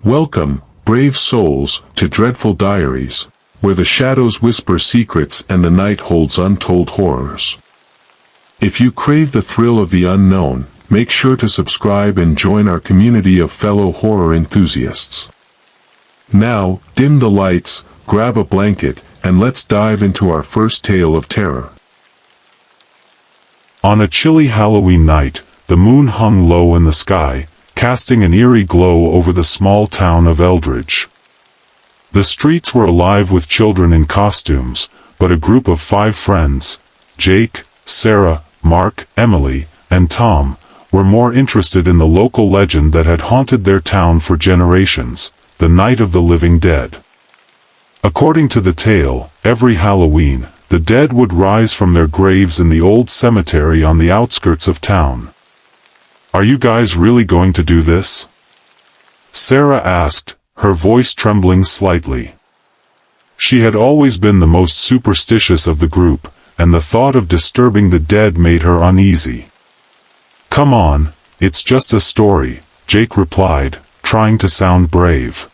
Welcome, brave souls, to Dreadful Diaries, where the shadows whisper secrets and the night holds untold horrors. If you crave the thrill of the unknown, make sure to subscribe and join our community of fellow horror enthusiasts. Now, dim the lights, grab a blanket, and let's dive into our first tale of terror. On a chilly Halloween night, the moon hung low in the sky, casting an eerie glow over the small town of Eldridge. The streets were alive with children in costumes, but a group of 5 friends, Jake, Sarah, Mark, Emily, and Tom, were more interested in the local legend that had haunted their town for generations, the Night of the Living Dead. According to the tale, every Halloween, the dead would rise from their graves in the old cemetery on the outskirts of town. "Are you guys really going to do this?" Sarah asked, her voice trembling slightly. She had always been the most superstitious of the group, and the thought of disturbing the dead made her uneasy. "Come on, it's just a story," Jake replied, trying to sound brave.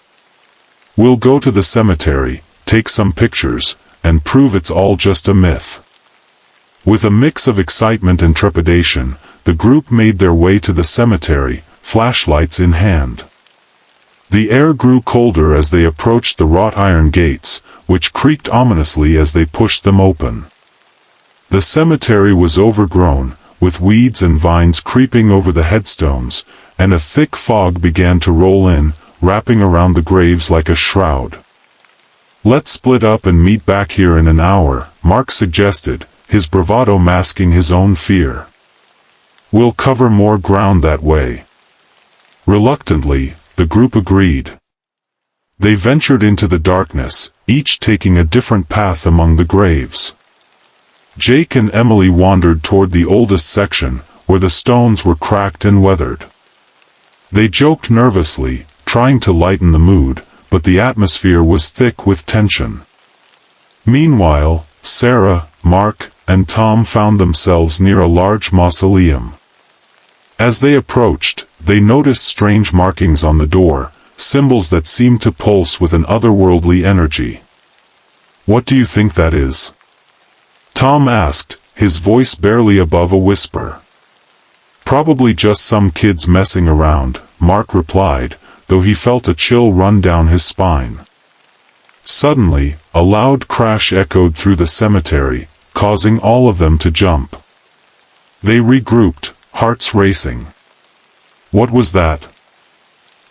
"We'll go to the cemetery, take some pictures, and prove it's all just a myth." With a mix of excitement and trepidation, the group made their way to the cemetery, flashlights in hand. The air grew colder as they approached the wrought iron gates, which creaked ominously as they pushed them open. The cemetery was overgrown, with weeds and vines creeping over the headstones, and a thick fog began to roll in, wrapping around the graves like a shroud. "Let's split up and meet back here in an hour," Mark suggested, his bravado masking his own fear. "We'll cover more ground that way." Reluctantly, the group agreed. They ventured into the darkness, each taking a different path among the graves. Jake and Emily wandered toward the oldest section, where the stones were cracked and weathered. They joked nervously, trying to lighten the mood, but the atmosphere was thick with tension. Meanwhile, Sarah, Mark, and Tom found themselves near a large mausoleum. As they approached, they noticed strange markings on the door, symbols that seemed to pulse with an otherworldly energy. "What do you think that is?" Tom asked, his voice barely above a whisper. "Probably just some kids messing around," Mark replied, though he felt a chill run down his spine. Suddenly, a loud crash echoed through the cemetery, causing all of them to jump. They regrouped, hearts racing. "What was that?"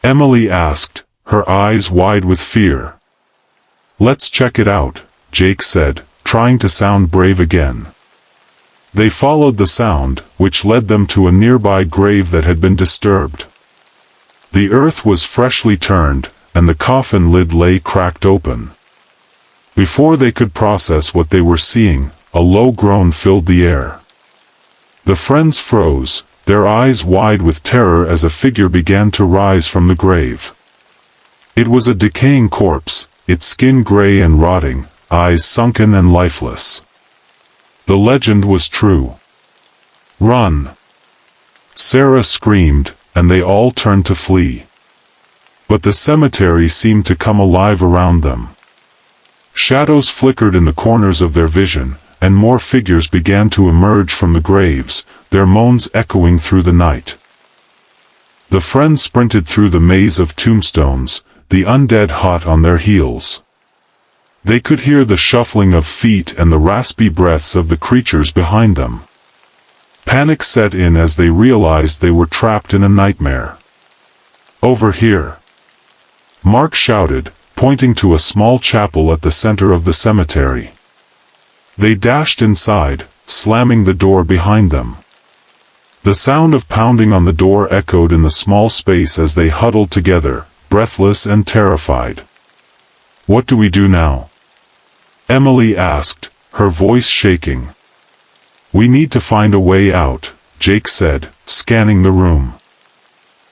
Emily asked, her eyes wide with fear. "Let's check it out," Jake said, trying to sound brave again. They followed the sound, which led them to a nearby grave that had been disturbed. The earth was freshly turned, and the coffin lid lay cracked open. Before they could process what they were seeing, a low groan filled the air. The friends froze, their eyes wide with terror as a figure began to rise from the grave. It was a decaying corpse, its skin gray and rotting, eyes sunken and lifeless. The legend was true. "Run!" Sarah screamed, and they all turned to flee. But the cemetery seemed to come alive around them. Shadows flickered in the corners of their vision, and more figures began to emerge from the graves, their moans echoing through the night. The friends sprinted through the maze of tombstones, the undead hot on their heels. They could hear the shuffling of feet and the raspy breaths of the creatures behind them. Panic set in as they realized they were trapped in a nightmare. "Over here!" Mark shouted, pointing to a small chapel at the center of the cemetery. They dashed inside, slamming the door behind them. The sound of pounding on the door echoed in the small space as they huddled together, breathless and terrified. "What do we do now?" Emily asked, her voice shaking. "We need to find a way out," Jake said, scanning the room.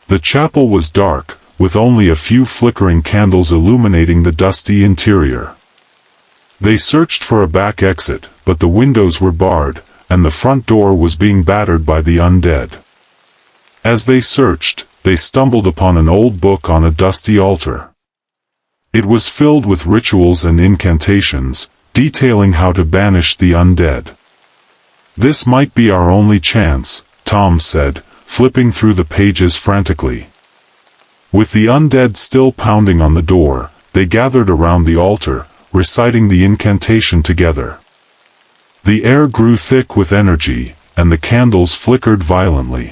The chapel was dark, with only a few flickering candles illuminating the dusty interior. They searched for a back exit, but the windows were barred, and the front door was being battered by the undead. As they searched, they stumbled upon an old book on a dusty altar. It was filled with rituals and incantations, detailing how to banish the undead. "This might be our only chance," Tom said, flipping through the pages frantically. With the undead still pounding on the door, they gathered around the altar, reciting the incantation together. The air grew thick with energy, and the candles flickered violently.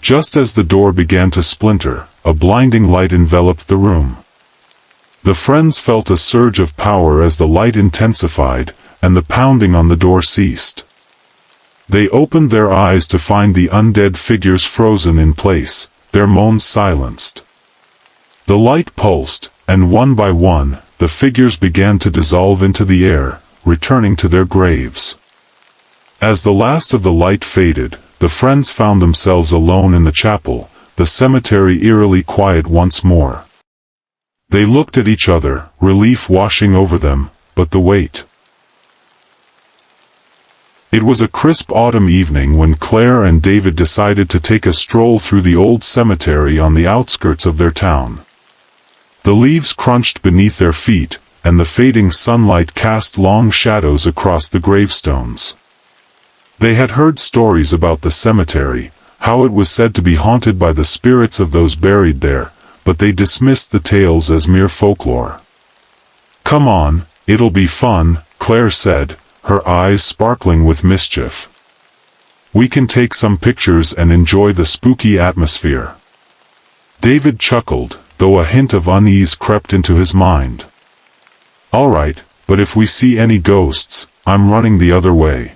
Just as the door began to splinter, a blinding light enveloped the room. The friends felt a surge of power as the light intensified, and the pounding on the door ceased. They opened their eyes to find the undead figures frozen in place, their moans silenced. The light pulsed, and one by one, the figures began to dissolve into the air, returning to their graves. As the last of the light faded, the friends found themselves alone in the chapel, the cemetery eerily quiet once more. They looked at each other, relief washing over them, but the weight. It was a crisp autumn evening when Claire and David decided to take a stroll through the old cemetery on the outskirts of their town. The leaves crunched beneath their feet, and the fading sunlight cast long shadows across the gravestones. They had heard stories about the cemetery, how it was said to be haunted by the spirits of those buried there, but they dismissed the tales as mere folklore. "Come on, it'll be fun," Claire said, her eyes sparkling with mischief. "We can take some pictures and enjoy the spooky atmosphere." David chuckled, though a hint of unease crept into his mind. "All right, but if we see any ghosts, I'm running the other way."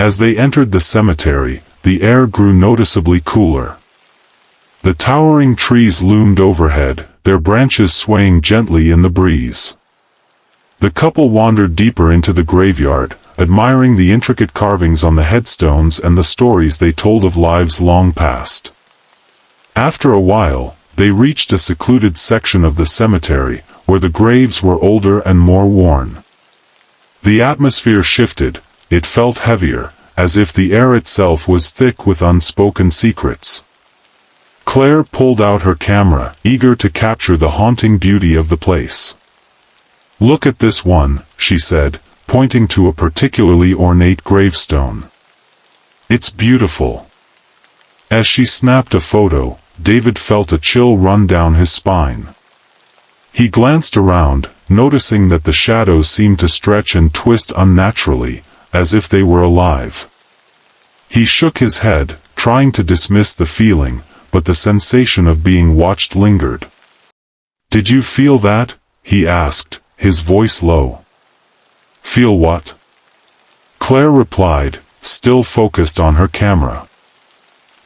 As they entered the cemetery, the air grew noticeably cooler. The towering trees loomed overhead, their branches swaying gently in the breeze. The couple wandered deeper into the graveyard, admiring the intricate carvings on the headstones and the stories they told of lives long past. After a while, they reached a secluded section of the cemetery, where the graves were older and more worn. The atmosphere shifted, it felt heavier, as if the air itself was thick with unspoken secrets. Claire pulled out her camera, eager to capture the haunting beauty of the place. "Look at this one," she said, pointing to a particularly ornate gravestone. "It's beautiful." As she snapped a photo, David felt a chill run down his spine. He glanced around, noticing that the shadows seemed to stretch and twist unnaturally, as if they were alive. He shook his head, trying to dismiss the feeling, but the sensation of being watched lingered. "Did you feel that?" he asked, his voice low. "Feel what?" Claire replied, still focused on her camera.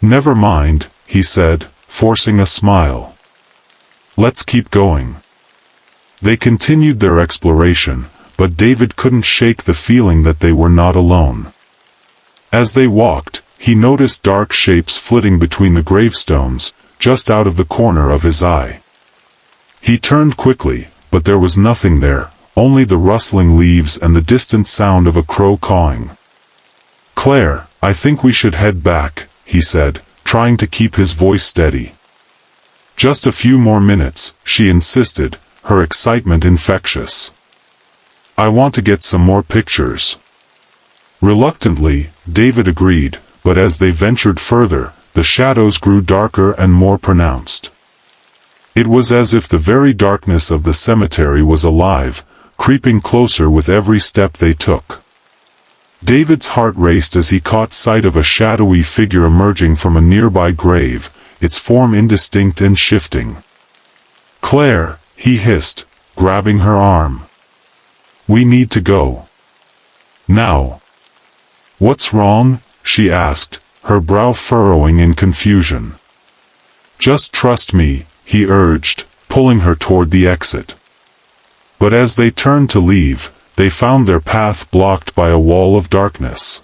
"Never mind," he said, forcing a smile. "Let's keep going." They continued their exploration, but David couldn't shake the feeling that they were not alone. As they walked, he noticed dark shapes flitting between the gravestones, just out of the corner of his eye. He turned quickly, but there was nothing there, only the rustling leaves and the distant sound of a crow cawing. "Claire, I think we should head back," he said, trying to keep his voice steady. "Just a few more minutes," she insisted, her excitement infectious. "I want to get some more pictures." Reluctantly, David agreed, but as they ventured further, the shadows grew darker and more pronounced. It was as if the very darkness of the cemetery was alive, creeping closer with every step they took. David's heart raced as he caught sight of a shadowy figure emerging from a nearby grave, its form indistinct and shifting. "Claire," he hissed, grabbing her arm. "We need to go. Now." "What's wrong?" she asked, her brow furrowing in confusion. "Just trust me," he urged, pulling her toward the exit. But as they turned to leave, they found their path blocked by a wall of darkness.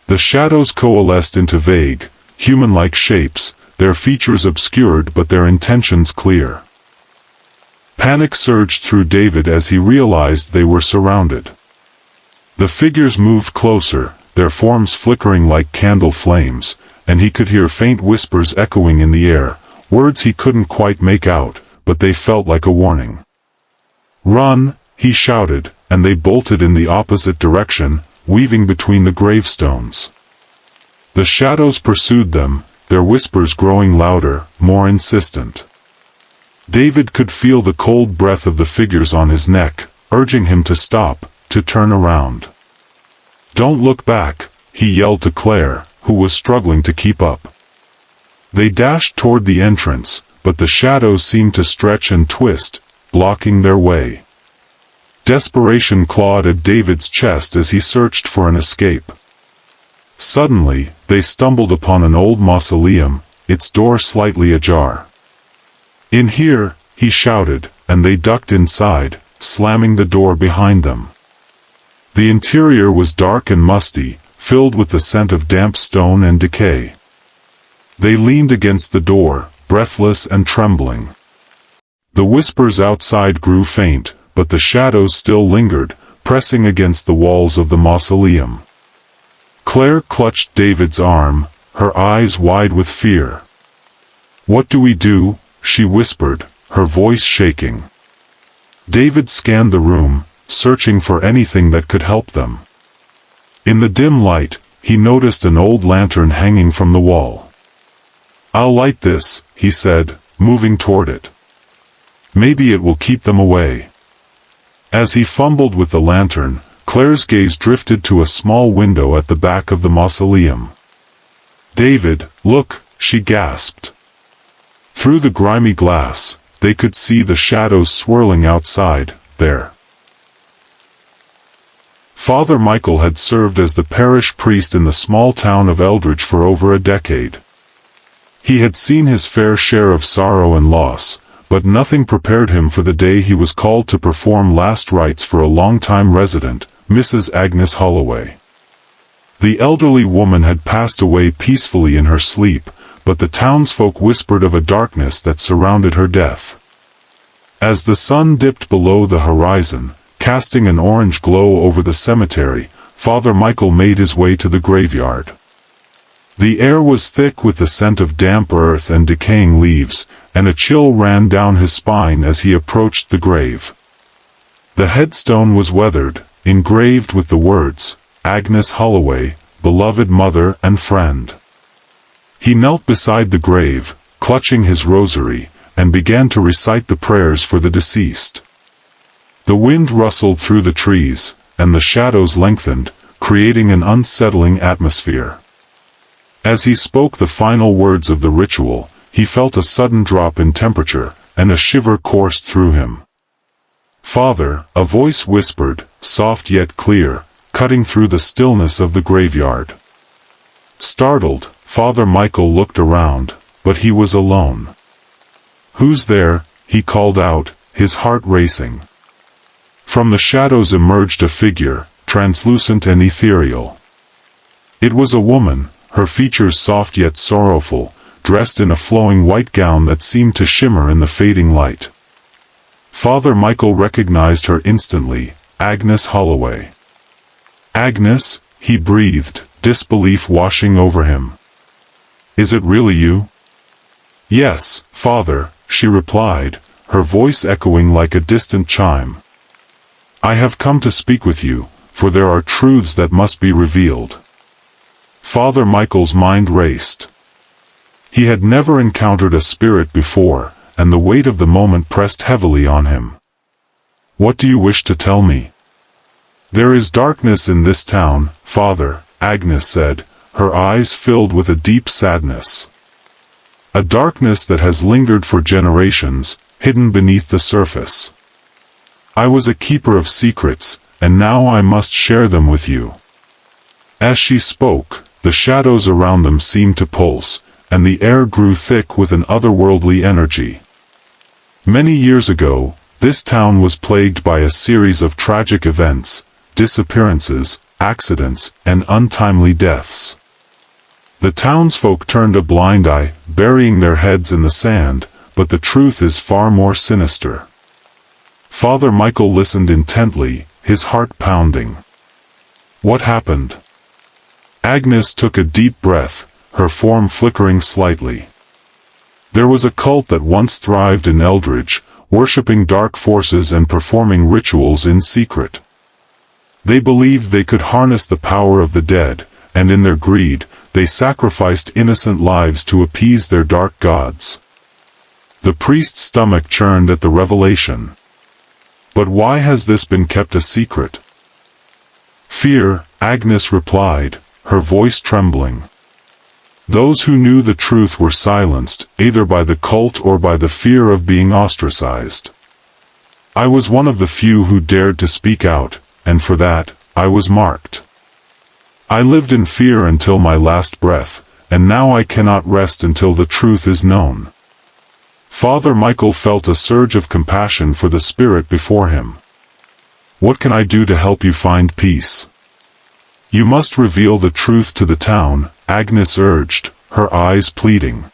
The shadows coalesced into vague, human-like shapes, their features obscured but their intentions clear. Panic surged through David as he realized they were surrounded. The figures moved closer, their forms flickering like candle flames, and he could hear faint whispers echoing in the air, words he couldn't quite make out, but they felt like a warning. "Run!" he shouted, and they bolted in the opposite direction, weaving between the gravestones. The shadows pursued them, their whispers growing louder, more insistent. David could feel the cold breath of the figures on his neck, urging him to stop, to turn around. "Don't look back," he yelled to Claire, who was struggling to keep up. They dashed toward the entrance, but the shadows seemed to stretch and twist, blocking their way. Desperation clawed at David's chest as he searched for an escape. Suddenly, they stumbled upon an old mausoleum, its door slightly ajar. "In here," he shouted, and they ducked inside, slamming the door behind them. The interior was dark and musty, filled with the scent of damp stone and decay. They leaned against the door, breathless and trembling. The whispers outside grew faint, but the shadows still lingered, pressing against the walls of the mausoleum. Claire clutched David's arm, her eyes wide with fear. "What do we do?" she whispered, her voice shaking. David scanned the room, searching for anything that could help them. In the dim light, he noticed an old lantern hanging from the wall. "I'll light this," he said, moving toward it. "Maybe it will keep them away." As he fumbled with the lantern, Claire's gaze drifted to a small window at the back of the mausoleum. "David, look," she gasped. Through the grimy glass, they could see the shadows swirling outside, there. Father Michael had served as the parish priest in the small town of Eldridge for over a decade. He had seen his fair share of sorrow and loss, but nothing prepared him for the day he was called to perform last rites for a long-time resident, Mrs. Agnes Holloway. The elderly woman had passed away peacefully in her sleep, but the townsfolk whispered of a darkness that surrounded her death. As the sun dipped below the horizon, casting an orange glow over the cemetery, Father Michael made his way to the graveyard. The air was thick with the scent of damp earth and decaying leaves, and a chill ran down his spine as he approached the grave. The headstone was weathered, engraved with the words, "Agnes Holloway, beloved mother and friend." He knelt beside the grave, clutching his rosary, and began to recite the prayers for the deceased. The wind rustled through the trees, and the shadows lengthened, creating an unsettling atmosphere. As he spoke the final words of the ritual, he felt a sudden drop in temperature, and a shiver coursed through him. "Father," a voice whispered, soft yet clear, cutting through the stillness of the graveyard. Startled, Father Michael looked around, but he was alone. "Who's there?" he called out, his heart racing. From the shadows emerged a figure, translucent and ethereal. It was a woman, her features soft yet sorrowful, dressed in a flowing white gown that seemed to shimmer in the fading light. Father Michael recognized her instantly, Agnes Holloway. "Agnes," he breathed, disbelief washing over him. "Is it really you?" "Yes, Father," she replied, her voice echoing like a distant chime. "I have come to speak with you, for there are truths that must be revealed." Father Michael's mind raced. He had never encountered a spirit before, and the weight of the moment pressed heavily on him. "What do you wish to tell me?" "There is darkness in this town, Father," Agnes said, her eyes filled with a deep sadness. "A darkness that has lingered for generations, hidden beneath the surface. I was a keeper of secrets, and now I must share them with you." As she spoke, the shadows around them seemed to pulse, and the air grew thick with an otherworldly energy. Many years ago, this town was plagued by a series of tragic events, disappearances, accidents, and untimely deaths. The townsfolk turned a blind eye, burying their heads in the sand, but the truth is far more sinister. Father Michael listened intently, his heart pounding. "What happened?" Agnes took a deep breath, her form flickering slightly. There was a cult that once thrived in Eldridge, worshipping dark forces and performing rituals in secret. They believed they could harness the power of the dead, and in their greed, they sacrificed innocent lives to appease their dark gods. The priest's stomach churned at the revelation. But why has this been kept a secret? Fear, Agnes replied, her voice trembling. Those who knew the truth were silenced, either by the cult or by the fear of being ostracized. I was one of the few who dared to speak out, and for that, I was marked. I lived in fear until my last breath, and now I cannot rest until the truth is known. Father Michael felt a surge of compassion for the spirit before him. What can I do to help you find peace? You must reveal the truth to the town, Agnes urged, her eyes pleading.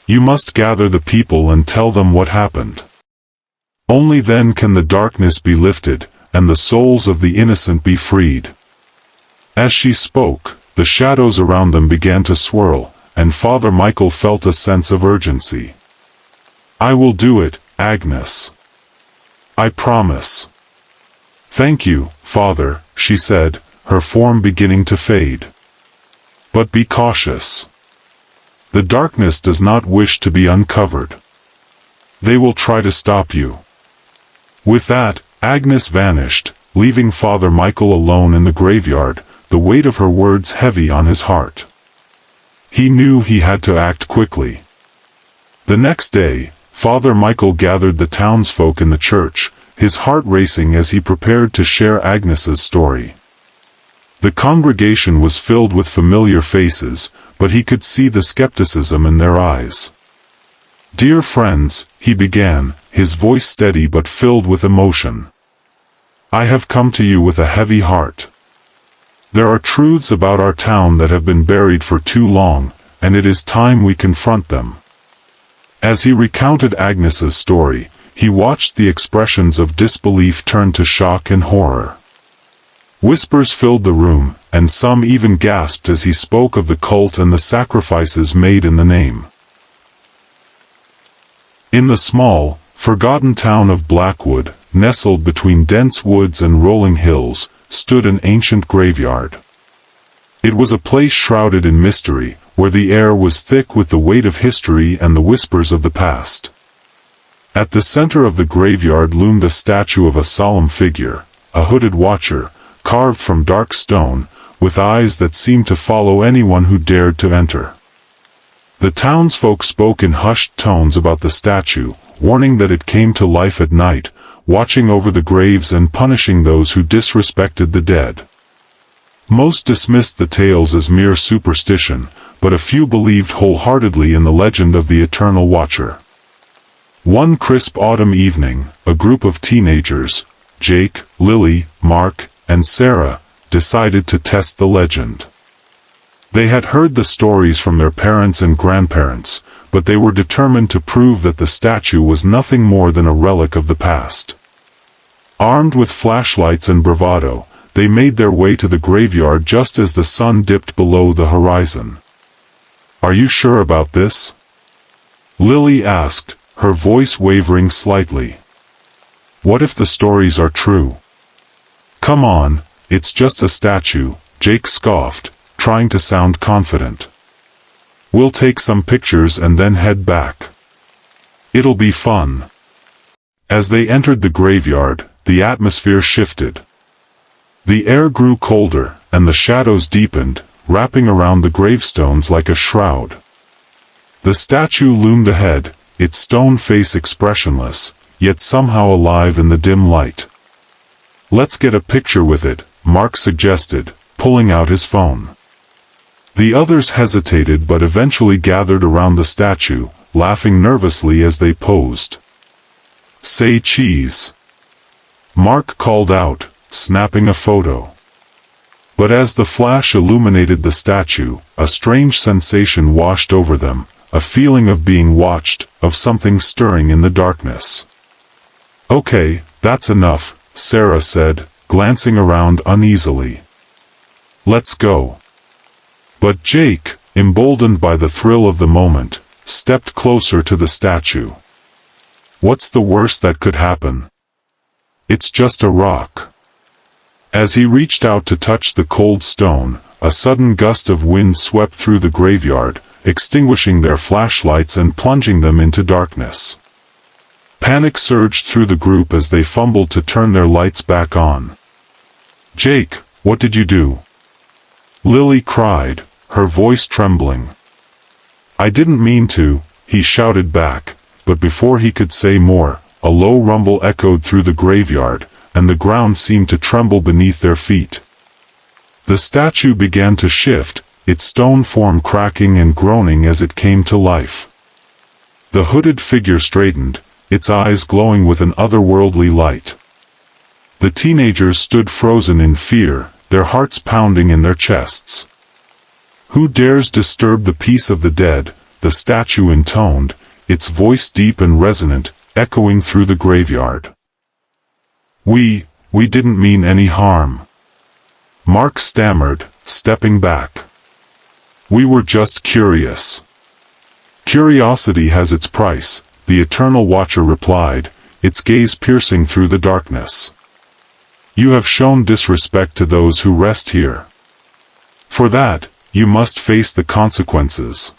You must gather the people and tell them what happened. Only then can the darkness be lifted, and the souls of the innocent be freed. As she spoke, the shadows around them began to swirl, and Father Michael felt a sense of urgency. I will do it, Agnes. I promise. Thank you, Father, she said, her form beginning to fade. But be cautious. The darkness does not wish to be uncovered. They will try to stop you. With that, Agnes vanished, leaving Father Michael alone in the graveyard, the weight of her words heavy on his heart. He knew he had to act quickly. The next day, Father Michael gathered the townsfolk in the church, his heart racing as he prepared to share Agnes's story. The congregation was filled with familiar faces, but he could see the skepticism in their eyes. Dear friends, he began, his voice steady but filled with emotion. I have come to you with a heavy heart. There are truths about our town that have been buried for too long, and it is time we confront them. As he recounted Agnes's story, he watched the expressions of disbelief turn to shock and horror. Whispers filled the room, and some even gasped as he spoke of the cult and the sacrifices made in the name. In the small, forgotten town of Blackwood, nestled between dense woods and rolling hills, stood an ancient graveyard. It was a place shrouded in mystery, where the air was thick with the weight of history and the whispers of the past. At the center of the graveyard loomed a statue of a solemn figure, a hooded watcher, carved from dark stone, with eyes that seemed to follow anyone who dared to enter. The townsfolk spoke in hushed tones about the statue, warning that it came to life at night, watching over the graves and punishing those who disrespected the dead. Most dismissed the tales as mere superstition, but a few believed wholeheartedly in the legend of the Eternal Watcher. One crisp autumn evening, a group of teenagers, Jake, Lily, Mark, and Sarah, decided to test the legend. They had heard the stories from their parents and grandparents, but they were determined to prove that the statue was nothing more than a relic of the past. Armed with flashlights and bravado, they made their way to the graveyard just as the sun dipped below the horizon. Are you sure about this? Lily asked, her voice wavering slightly. What if the stories are true? Come on, it's just a statue, Jake scoffed, trying to sound confident. We'll take some pictures and then head back. It'll be fun. As they entered the graveyard, the atmosphere shifted. The air grew colder, and the shadows deepened, wrapping around the gravestones like a shroud. The statue loomed ahead, its stone face expressionless, yet somehow alive in the dim light. Let's get a picture with it, Mark suggested, pulling out his phone. The others hesitated but eventually gathered around the statue, laughing nervously as they posed. Say cheese. Mark called out, snapping a photo. But as the flash illuminated the statue, a strange sensation washed over them, a feeling of being watched, of something stirring in the darkness. Okay, that's enough, Sarah said, glancing around uneasily. Let's go. But Jake, emboldened by the thrill of the moment, stepped closer to the statue. What's the worst that could happen? It's just a rock. As he reached out to touch the cold stone, a sudden gust of wind swept through the graveyard, extinguishing their flashlights and plunging them into darkness. Panic surged through the group as they fumbled to turn their lights back on. "Jake, what did you do?" Lily cried, her voice trembling. "I didn't mean to," he shouted back, but before he could say more, a low rumble echoed through the graveyard, and the ground seemed to tremble beneath their feet. The statue began to shift, its stone form cracking and groaning as it came to life. The hooded figure straightened, its eyes glowing with an otherworldly light. The teenagers stood frozen in fear, their hearts pounding in their chests. "Who dares disturb the peace of the dead?" the statue intoned, its voice deep and resonant, echoing through the graveyard. We didn't mean any harm," Mark stammered, stepping back. "We were just curious." "Curiosity has its price," the Eternal Watcher replied, its gaze piercing through the darkness. "You have shown disrespect to those who rest here. For that, you must face the consequences."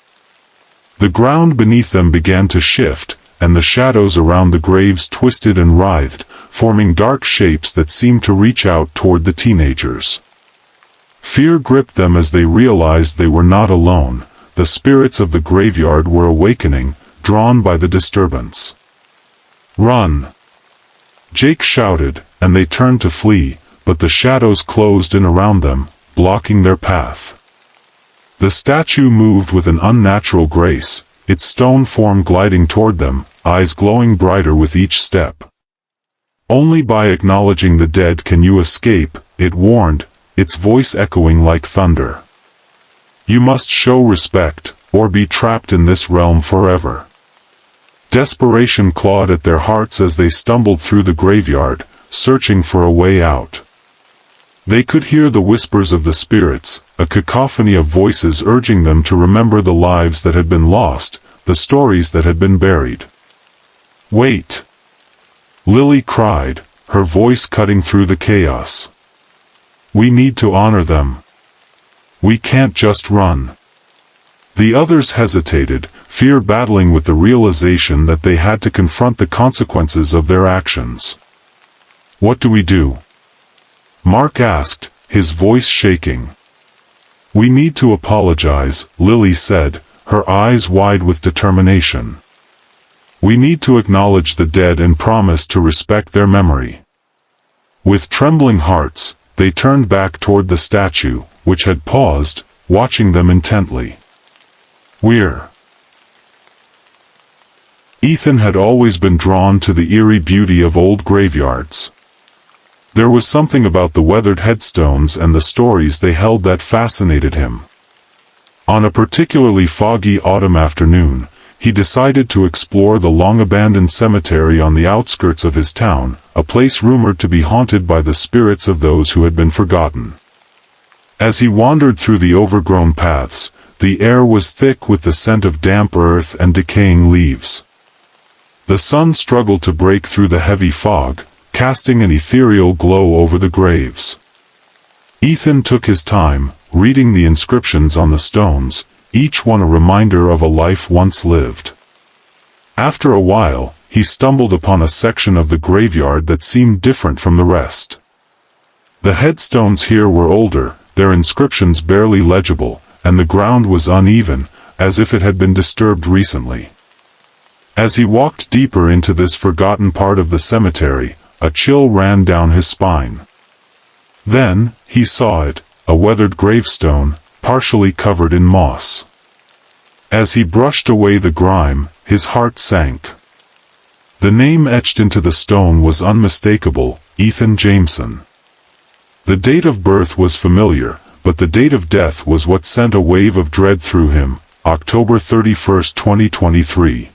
The ground beneath them began to shift, and the shadows around the graves twisted and writhed, forming dark shapes that seemed to reach out toward the teenagers. Fear gripped them as they realized they were not alone. The spirits of the graveyard were awakening, drawn by the disturbance. "Run!" Jake shouted, and they turned to flee, but the shadows closed in around them, blocking their path. The statue moved with an unnatural grace, its stone form gliding toward them, eyes glowing brighter with each step. "Only by acknowledging the dead can you escape," it warned, its voice echoing like thunder. "You must show respect, or be trapped in this realm forever." Desperation clawed at their hearts as they stumbled through the graveyard, searching for a way out. They could hear the whispers of the spirits, a cacophony of voices urging them to remember the lives that had been lost, the stories that had been buried. "Wait!" Lily cried, her voice cutting through the chaos. "We need to honor them. We can't just run." The others hesitated, fear battling with the realization that they had to confront the consequences of their actions. "What do we do?" Mark asked, his voice shaking. "We need to apologize," Lily said, her eyes wide with determination. "We need to acknowledge the dead and promise to respect their memory." With trembling hearts, they turned back toward the statue, which had paused, watching them intently. Ethan had always been drawn to the eerie beauty of old graveyards. There was something about the weathered headstones and the stories they held that fascinated him. On a particularly foggy autumn afternoon, he decided to explore the long-abandoned cemetery on the outskirts of his town, a place rumored to be haunted by the spirits of those who had been forgotten. As he wandered through the overgrown paths, the air was thick with the scent of damp earth and decaying leaves. The sun struggled to break through the heavy fog, casting an ethereal glow over the graves. Ethan took his time, reading the inscriptions on the stones, each one a reminder of a life once lived. After a while, he stumbled upon a section of the graveyard that seemed different from the rest. The headstones here were older, their inscriptions barely legible, and the ground was uneven, as if it had been disturbed recently. As he walked deeper into this forgotten part of the cemetery, a chill ran down his spine. Then, he saw it, a weathered gravestone, partially covered in moss. As he brushed away the grime, his heart sank. The name etched into the stone was unmistakable, Ethan Jameson. The date of birth was familiar, but the date of death was what sent a wave of dread through him, October 31, 2023.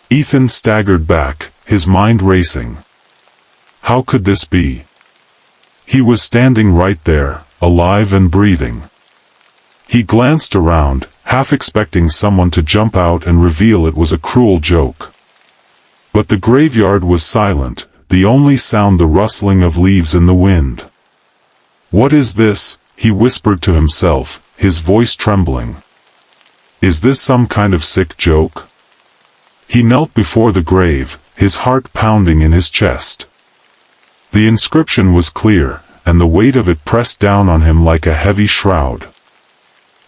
Ethan staggered back, his mind racing. How could this be? He was standing right there, alive and breathing. He glanced around, half expecting someone to jump out and reveal it was a cruel joke. But the graveyard was silent, the only sound the rustling of leaves in the wind. "What is this?" he whispered to himself, his voice trembling. "Is this some kind of sick joke?" He knelt before the grave, his heart pounding in his chest. The inscription was clear, and the weight of it pressed down on him like a heavy shroud.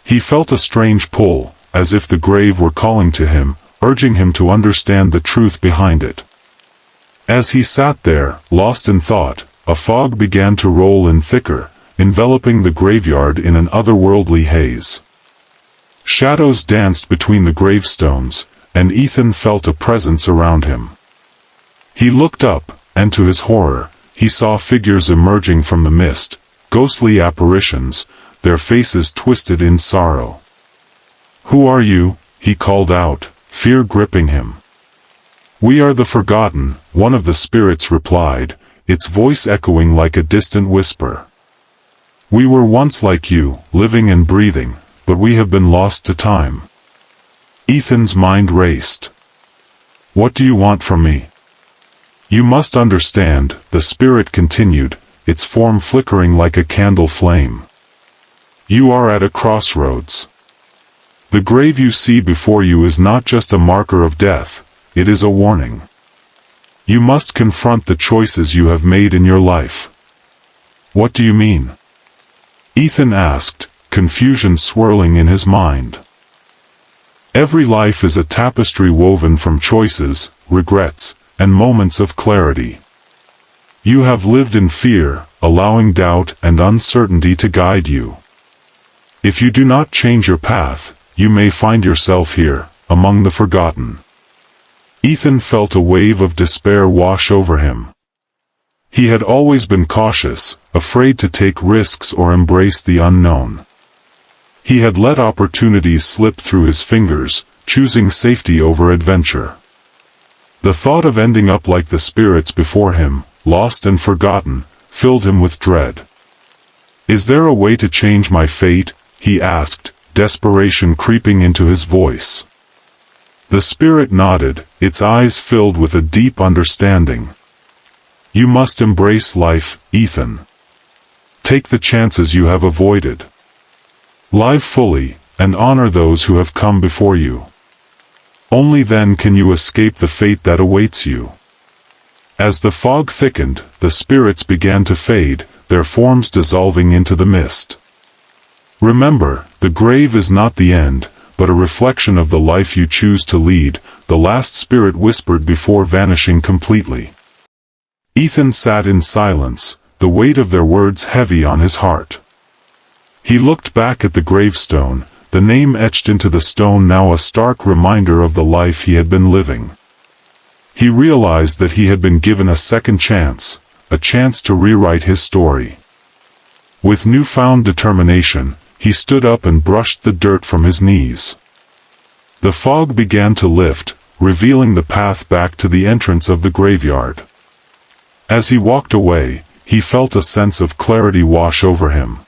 He felt a strange pull, as if the grave were calling to him, urging him to understand the truth behind it. As he sat there, lost in thought, a fog began to roll in thicker, enveloping the graveyard in an otherworldly haze. Shadows danced between the gravestones, and Ethan felt a presence around him. He looked up, and to his horror, he saw figures emerging from the mist, ghostly apparitions, their faces twisted in sorrow. "Who are you?" he called out, fear gripping him. "We are the Forgotten," one of the spirits replied, its voice echoing like a distant whisper. "We were once like you, living and breathing, but we have been lost to time." Ethan's mind raced. "What do you want from me?" "You must understand," the spirit continued, its form flickering like a candle flame. "You are at a crossroads. The grave you see before you is not just a marker of death, it is a warning. You must confront the choices you have made in your life." "What do you mean?" Ethan asked, confusion swirling in his mind. "Every life is a tapestry woven from choices, regrets, and moments of clarity. You have lived in fear, allowing doubt and uncertainty to guide you. If you do not change your path, you may find yourself here, among the forgotten." Ethan felt a wave of despair wash over him. He had always been cautious, afraid to take risks or embrace the unknown. He had let opportunities slip through his fingers, choosing safety over adventure. The thought of ending up like the spirits before him, lost and forgotten, filled him with dread. "Is there a way to change my fate?" he asked, desperation creeping into his voice. The spirit nodded, its eyes filled with a deep understanding. "You must embrace life, Ethan. Take the chances you have avoided. Live fully, and honor those who have come before you. Only then can you escape the fate that awaits you." As the fog thickened, the spirits began to fade, their forms dissolving into the mist. "Remember, the grave is not the end, but a reflection of the life you choose to lead," the last spirit whispered before vanishing completely. Ethan sat in silence, the weight of their words heavy on his heart. He looked back at the gravestone, the name etched into the stone now a stark reminder of the life he had been living. He realized that he had been given a second chance, a chance to rewrite his story. With newfound determination, he stood up and brushed the dirt from his knees. The fog began to lift, revealing the path back to the entrance of the graveyard. As he walked away, he felt a sense of clarity wash over him.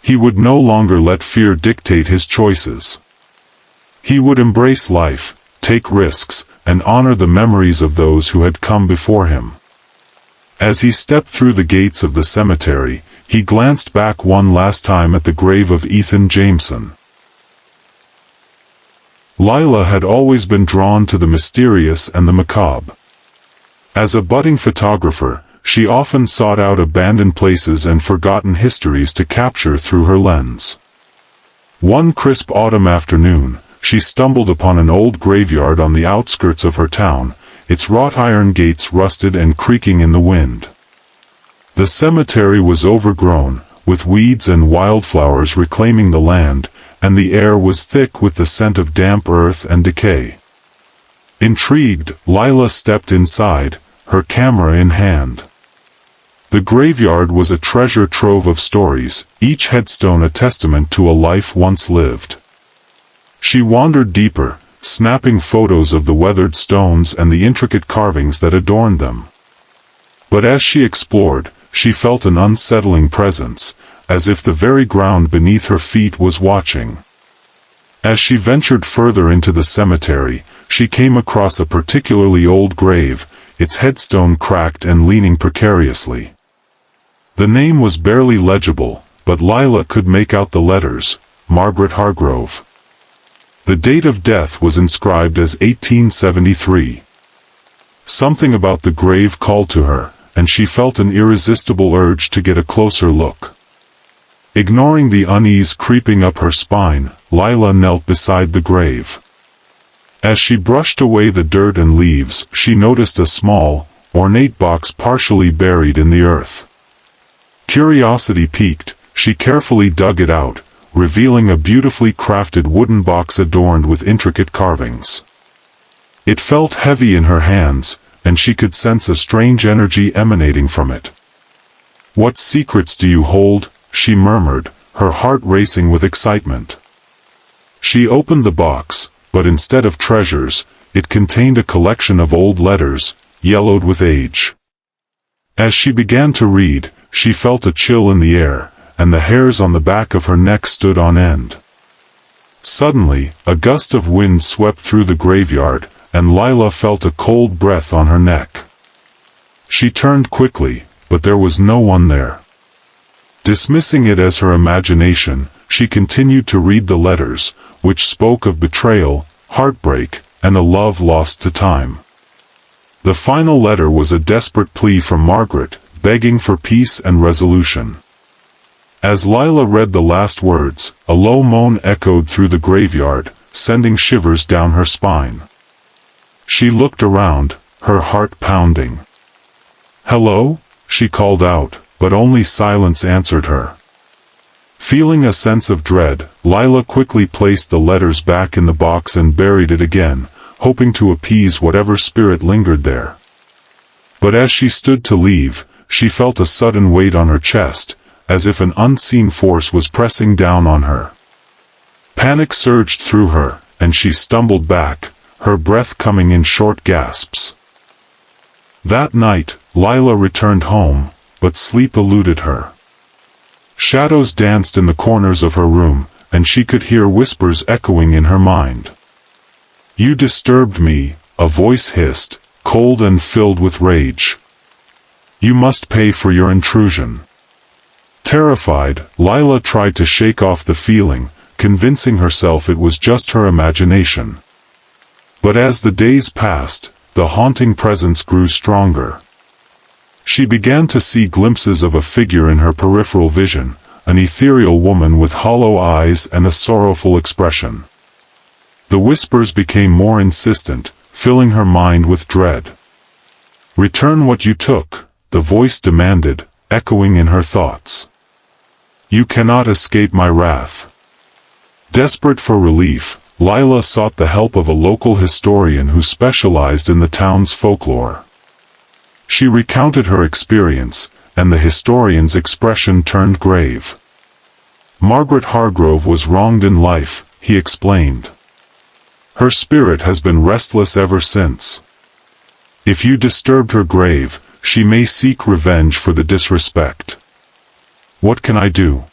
He would no longer let fear dictate his choices. He would embrace life, take risks, and honor the memories of those who had come before him. As he stepped through the gates of the cemetery, he glanced back one last time at the grave of Ethan Jameson. Lila had always been drawn to the mysterious and the macabre. As a budding photographer, she often sought out abandoned places and forgotten histories to capture through her lens. One crisp autumn afternoon, she stumbled upon an old graveyard on the outskirts of her town, its wrought iron gates rusted and creaking in the wind. The cemetery was overgrown, with weeds and wildflowers reclaiming the land, and the air was thick with the scent of damp earth and decay. Intrigued, Lila stepped inside, her camera in hand. The graveyard was a treasure trove of stories, each headstone a testament to a life once lived. She wandered deeper, snapping photos of the weathered stones and the intricate carvings that adorned them. But as she explored, she felt an unsettling presence, as if the very ground beneath her feet was watching. As she ventured further into the cemetery, she came across a particularly old grave, its headstone cracked and leaning precariously. The name was barely legible, but Lila could make out the letters, Margaret Hargrove. The date of death was inscribed as 1873. Something about the grave called to her, and she felt an irresistible urge to get a closer look. Ignoring the unease creeping up her spine, Lila knelt beside the grave. As she brushed away the dirt and leaves, she noticed a small, ornate box partially buried in the earth. Curiosity piqued, she carefully dug it out, revealing a beautifully crafted wooden box adorned with intricate carvings. It felt heavy in her hands, and she could sense a strange energy emanating from it. "What secrets do you hold?" she murmured, her heart racing with excitement. She opened the box, but instead of treasures, it contained a collection of old letters, yellowed with age. As she began to read, she felt a chill in the air, and the hairs on the back of her neck stood on end. Suddenly, a gust of wind swept through the graveyard, and Lila felt a cold breath on her neck. She turned quickly, but there was no one there. Dismissing it as her imagination, she continued to read the letters, which spoke of betrayal, heartbreak, and a love lost to time. The final letter was a desperate plea from Margaret, begging for peace and resolution. As Lila read the last words, a low moan echoed through the graveyard, sending shivers down her spine. She looked around, her heart pounding. "Hello?" she called out, but only silence answered her. Feeling a sense of dread, Lila quickly placed the letters back in the box and buried it again, hoping to appease whatever spirit lingered there. But as she stood to leave, she felt a sudden weight on her chest, as if an unseen force was pressing down on her. Panic surged through her, and she stumbled back, her breath coming in short gasps. That night, Lila returned home, but sleep eluded her. Shadows danced in the corners of her room, and she could hear whispers echoing in her mind. "You disturbed me," a voice hissed, cold and filled with rage. "You must pay for your intrusion." Terrified, Lila tried to shake off the feeling, convincing herself it was just her imagination. But as the days passed, the haunting presence grew stronger. She began to see glimpses of a figure in her peripheral vision, an ethereal woman with hollow eyes and a sorrowful expression. The whispers became more insistent, filling her mind with dread. "Return what you took," the voice demanded, echoing in her thoughts. "You cannot escape my wrath." Desperate for relief, Lila sought the help of a local historian who specialized in the town's folklore. She recounted her experience, and the historian's expression turned grave. "Margaret Hargrove was wronged in life," he explained. "Her spirit has been restless ever since. If you disturbed her grave, she may seek revenge for the disrespect." "What can I do?"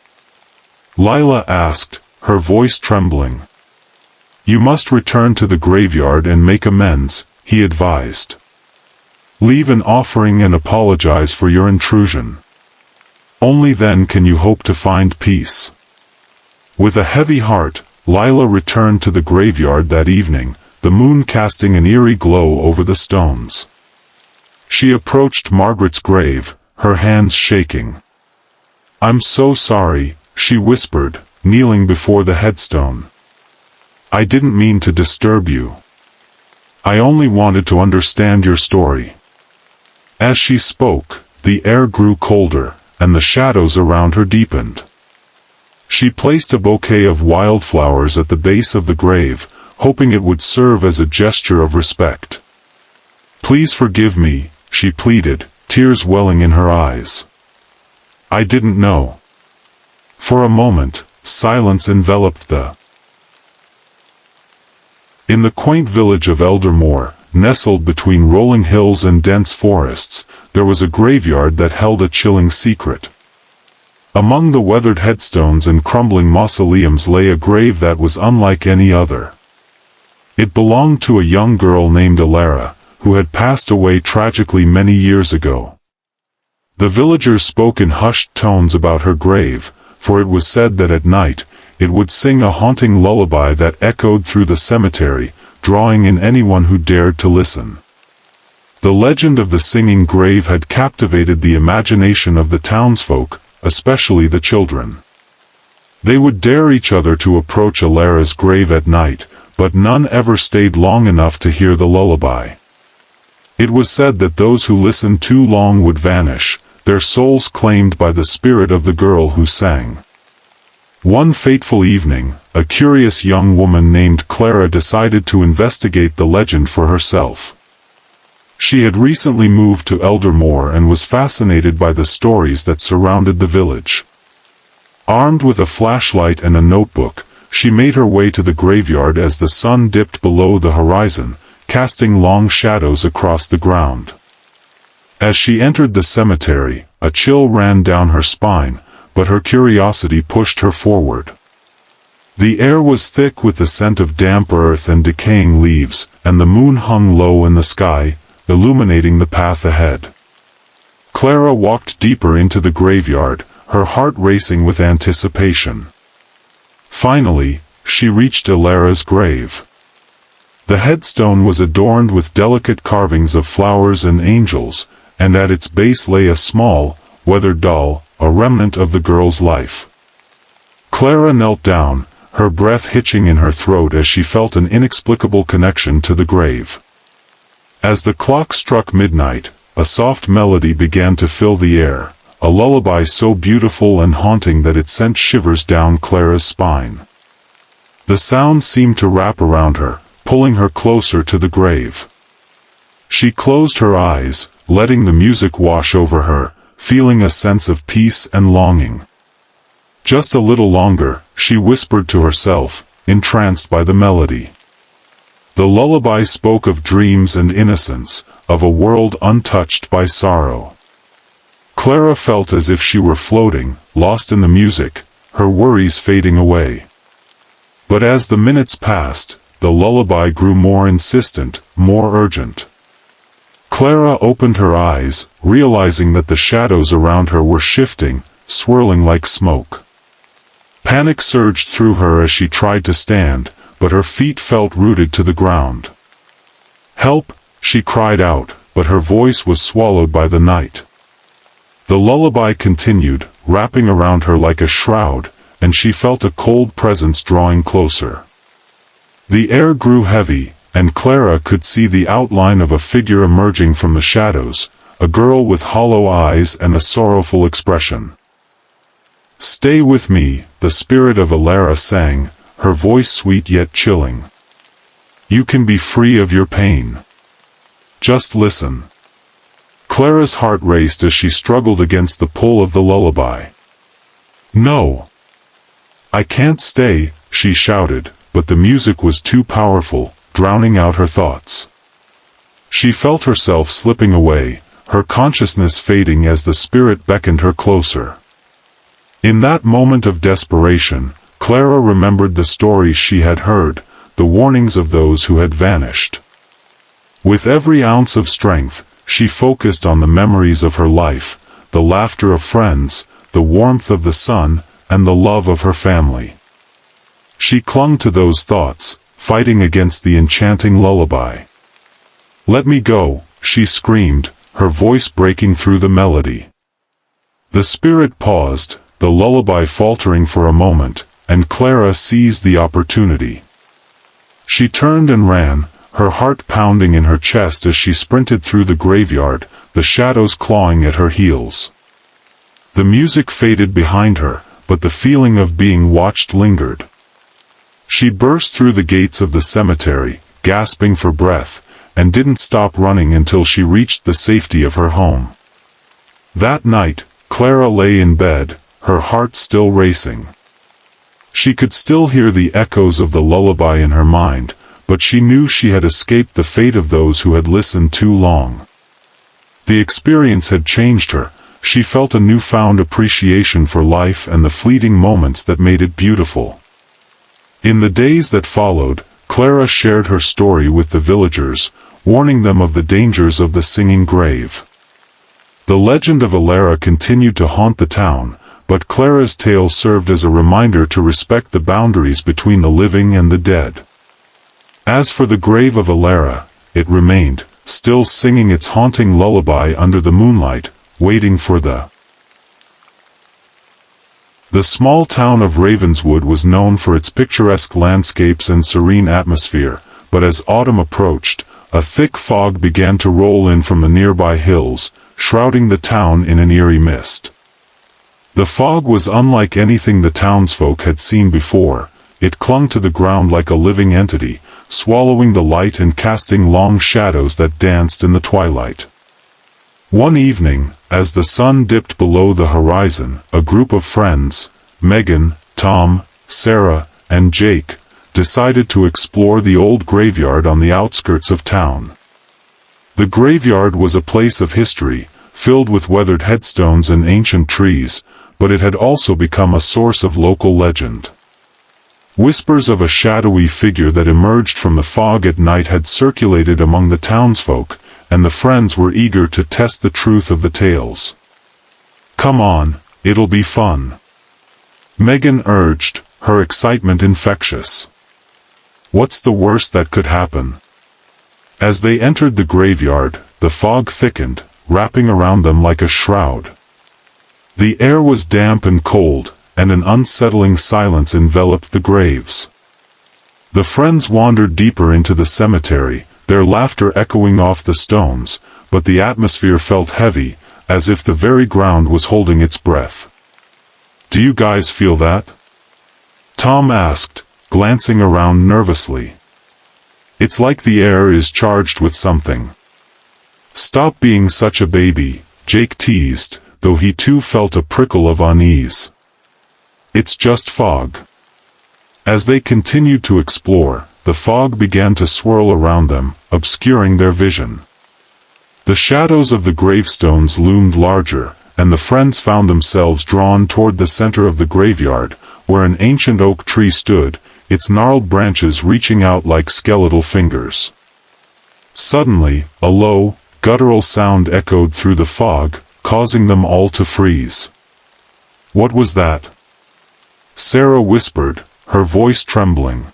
Lila asked, her voice trembling. "You must return to the graveyard and make amends," he advised. "Leave an offering and apologize for your intrusion. Only then can you hope to find peace." With a heavy heart, Lila returned to the graveyard that evening, the moon casting an eerie glow over the stones. She approached Margaret's grave, her hands shaking. "I'm so sorry," she whispered, kneeling before the headstone. "I didn't mean to disturb you. I only wanted to understand your story." As she spoke, the air grew colder, and the shadows around her deepened. She placed a bouquet of wildflowers at the base of the grave, hoping it would serve as a gesture of respect. "Please forgive me," she pleaded, tears welling in her eyes. "I didn't know." For a moment, silence enveloped the. In the quaint village of Eldermore, nestled between rolling hills and dense forests, there was a graveyard that held a chilling secret. Among the weathered headstones and crumbling mausoleums lay a grave that was unlike any other. It belonged to a young girl named Alara, who had passed away tragically many years ago. The villagers spoke in hushed tones about her grave, for it was said that at night, it would sing a haunting lullaby that echoed through the cemetery, drawing in anyone who dared to listen. The legend of the singing grave had captivated the imagination of the townsfolk, especially the children. They would dare each other to approach Alara's grave at night, but none ever stayed long enough to hear the lullaby. It was said that those who listened too long would vanish, their souls claimed by the spirit of the girl who sang. One fateful evening, a curious young woman named Clara decided to investigate the legend for herself. She had recently moved to Eldermoor and was fascinated by the stories that surrounded the village. Armed with a flashlight and a notebook, she made her way to the graveyard as the sun dipped below the horizon, casting long shadows across the ground. As she entered the cemetery, a chill ran down her spine, but her curiosity pushed her forward. The air was thick with the scent of damp earth and decaying leaves, and the moon hung low in the sky, illuminating the path ahead. Clara walked deeper into the graveyard, her heart racing with anticipation. Finally, she reached Alara's grave. The headstone was adorned with delicate carvings of flowers and angels, and at its base lay a small, weathered doll, a remnant of the girl's life. Clara knelt down, her breath hitching in her throat as she felt an inexplicable connection to the grave. As the clock struck midnight, a soft melody began to fill the air, a lullaby so beautiful and haunting that it sent shivers down Clara's spine. The sound seemed to wrap around her, pulling her closer to the grave. She closed her eyes, letting the music wash over her, feeling a sense of peace and longing. Just a little longer, she whispered to herself, entranced by the melody. The lullaby spoke of dreams and innocence, of a world untouched by sorrow. Clara felt as if she were floating, lost in the music, her worries fading away. But as the minutes passed, the lullaby grew more insistent, more urgent. Clara opened her eyes, realizing that the shadows around her were shifting, swirling like smoke. Panic surged through her as she tried to stand, but her feet felt rooted to the ground. "Help!" she cried out, but her voice was swallowed by the night. The lullaby continued, wrapping around her like a shroud, and she felt a cold presence drawing closer. The air grew heavy, and Clara could see the outline of a figure emerging from the shadows, a girl with hollow eyes and a sorrowful expression. "Stay with me," the spirit of Alara sang, her voice sweet yet chilling. "You can be free of your pain. Just listen." Clara's heart raced as she struggled against the pull of the lullaby. "No! I can't stay," she shouted, but the music was too powerful, drowning out her thoughts. She felt herself slipping away, her consciousness fading as the spirit beckoned her closer. In that moment of desperation, Clara remembered the stories she had heard, the warnings of those who had vanished. With every ounce of strength, she focused on the memories of her life, the laughter of friends, the warmth of the sun, and the love of her family. She clung to those thoughts, fighting against the enchanting lullaby. "Let me go," she screamed, her voice breaking through the melody. The spirit paused, the lullaby faltering for a moment, and Clara seized the opportunity. She turned and ran, her heart pounding in her chest as she sprinted through the graveyard, the shadows clawing at her heels. The music faded behind her, but the feeling of being watched lingered. She burst through the gates of the cemetery, gasping for breath, and didn't stop running until she reached the safety of her home. That night, Clara lay in bed, her heart still racing. She could still hear the echoes of the lullaby in her mind, but she knew she had escaped the fate of those who had listened too long. The experience had changed her, she felt a newfound appreciation for life and the fleeting moments that made it beautiful. In the days that followed, Clara shared her story with the villagers, warning them of the dangers of the singing grave. The legend of Alara continued to haunt the town, but Clara's tale served as a reminder to respect the boundaries between the living and the dead. As for the grave of Alara, it remained, still singing its haunting lullaby under the moonlight, waiting for the small town of Ravenswood was known for its picturesque landscapes and serene atmosphere, but as autumn approached, a thick fog began to roll in from the nearby hills, shrouding the town in an eerie mist. The fog was unlike anything the townsfolk had seen before. It clung to the ground like a living entity, swallowing the light and casting long shadows that danced in the twilight. One evening, as the sun dipped below the horizon, a group of friends, Megan, Tom, Sarah, and Jake, decided to explore the old graveyard on the outskirts of town. The graveyard was a place of history, filled with weathered headstones and ancient trees, but it had also become a source of local legend. Whispers of a shadowy figure that emerged from the fog at night had circulated among the townsfolk, and the friends were eager to test the truth of the tales. "Come on, it'll be fun," Megan urged, her excitement infectious. "What's the worst that could happen?" As they entered the graveyard, the fog thickened, wrapping around them like a shroud. The air was damp and cold, and an unsettling silence enveloped the graves. The friends wandered deeper into the cemetery, their laughter echoing off the stones, but the atmosphere felt heavy, as if the very ground was holding its breath. "Do you guys feel that?" Tom asked, glancing around nervously. "It's like the air is charged with something." "Stop being such a baby," Jake teased, though he too felt a prickle of unease. "It's just fog." As they continued to explore, the fog began to swirl around them, obscuring their vision. The shadows of the gravestones loomed larger, and the friends found themselves drawn toward the center of the graveyard, where an ancient oak tree stood, its gnarled branches reaching out like skeletal fingers. Suddenly, a low, guttural sound echoed through the fog, causing them all to freeze. "What was that?" Sarah whispered, her voice trembling.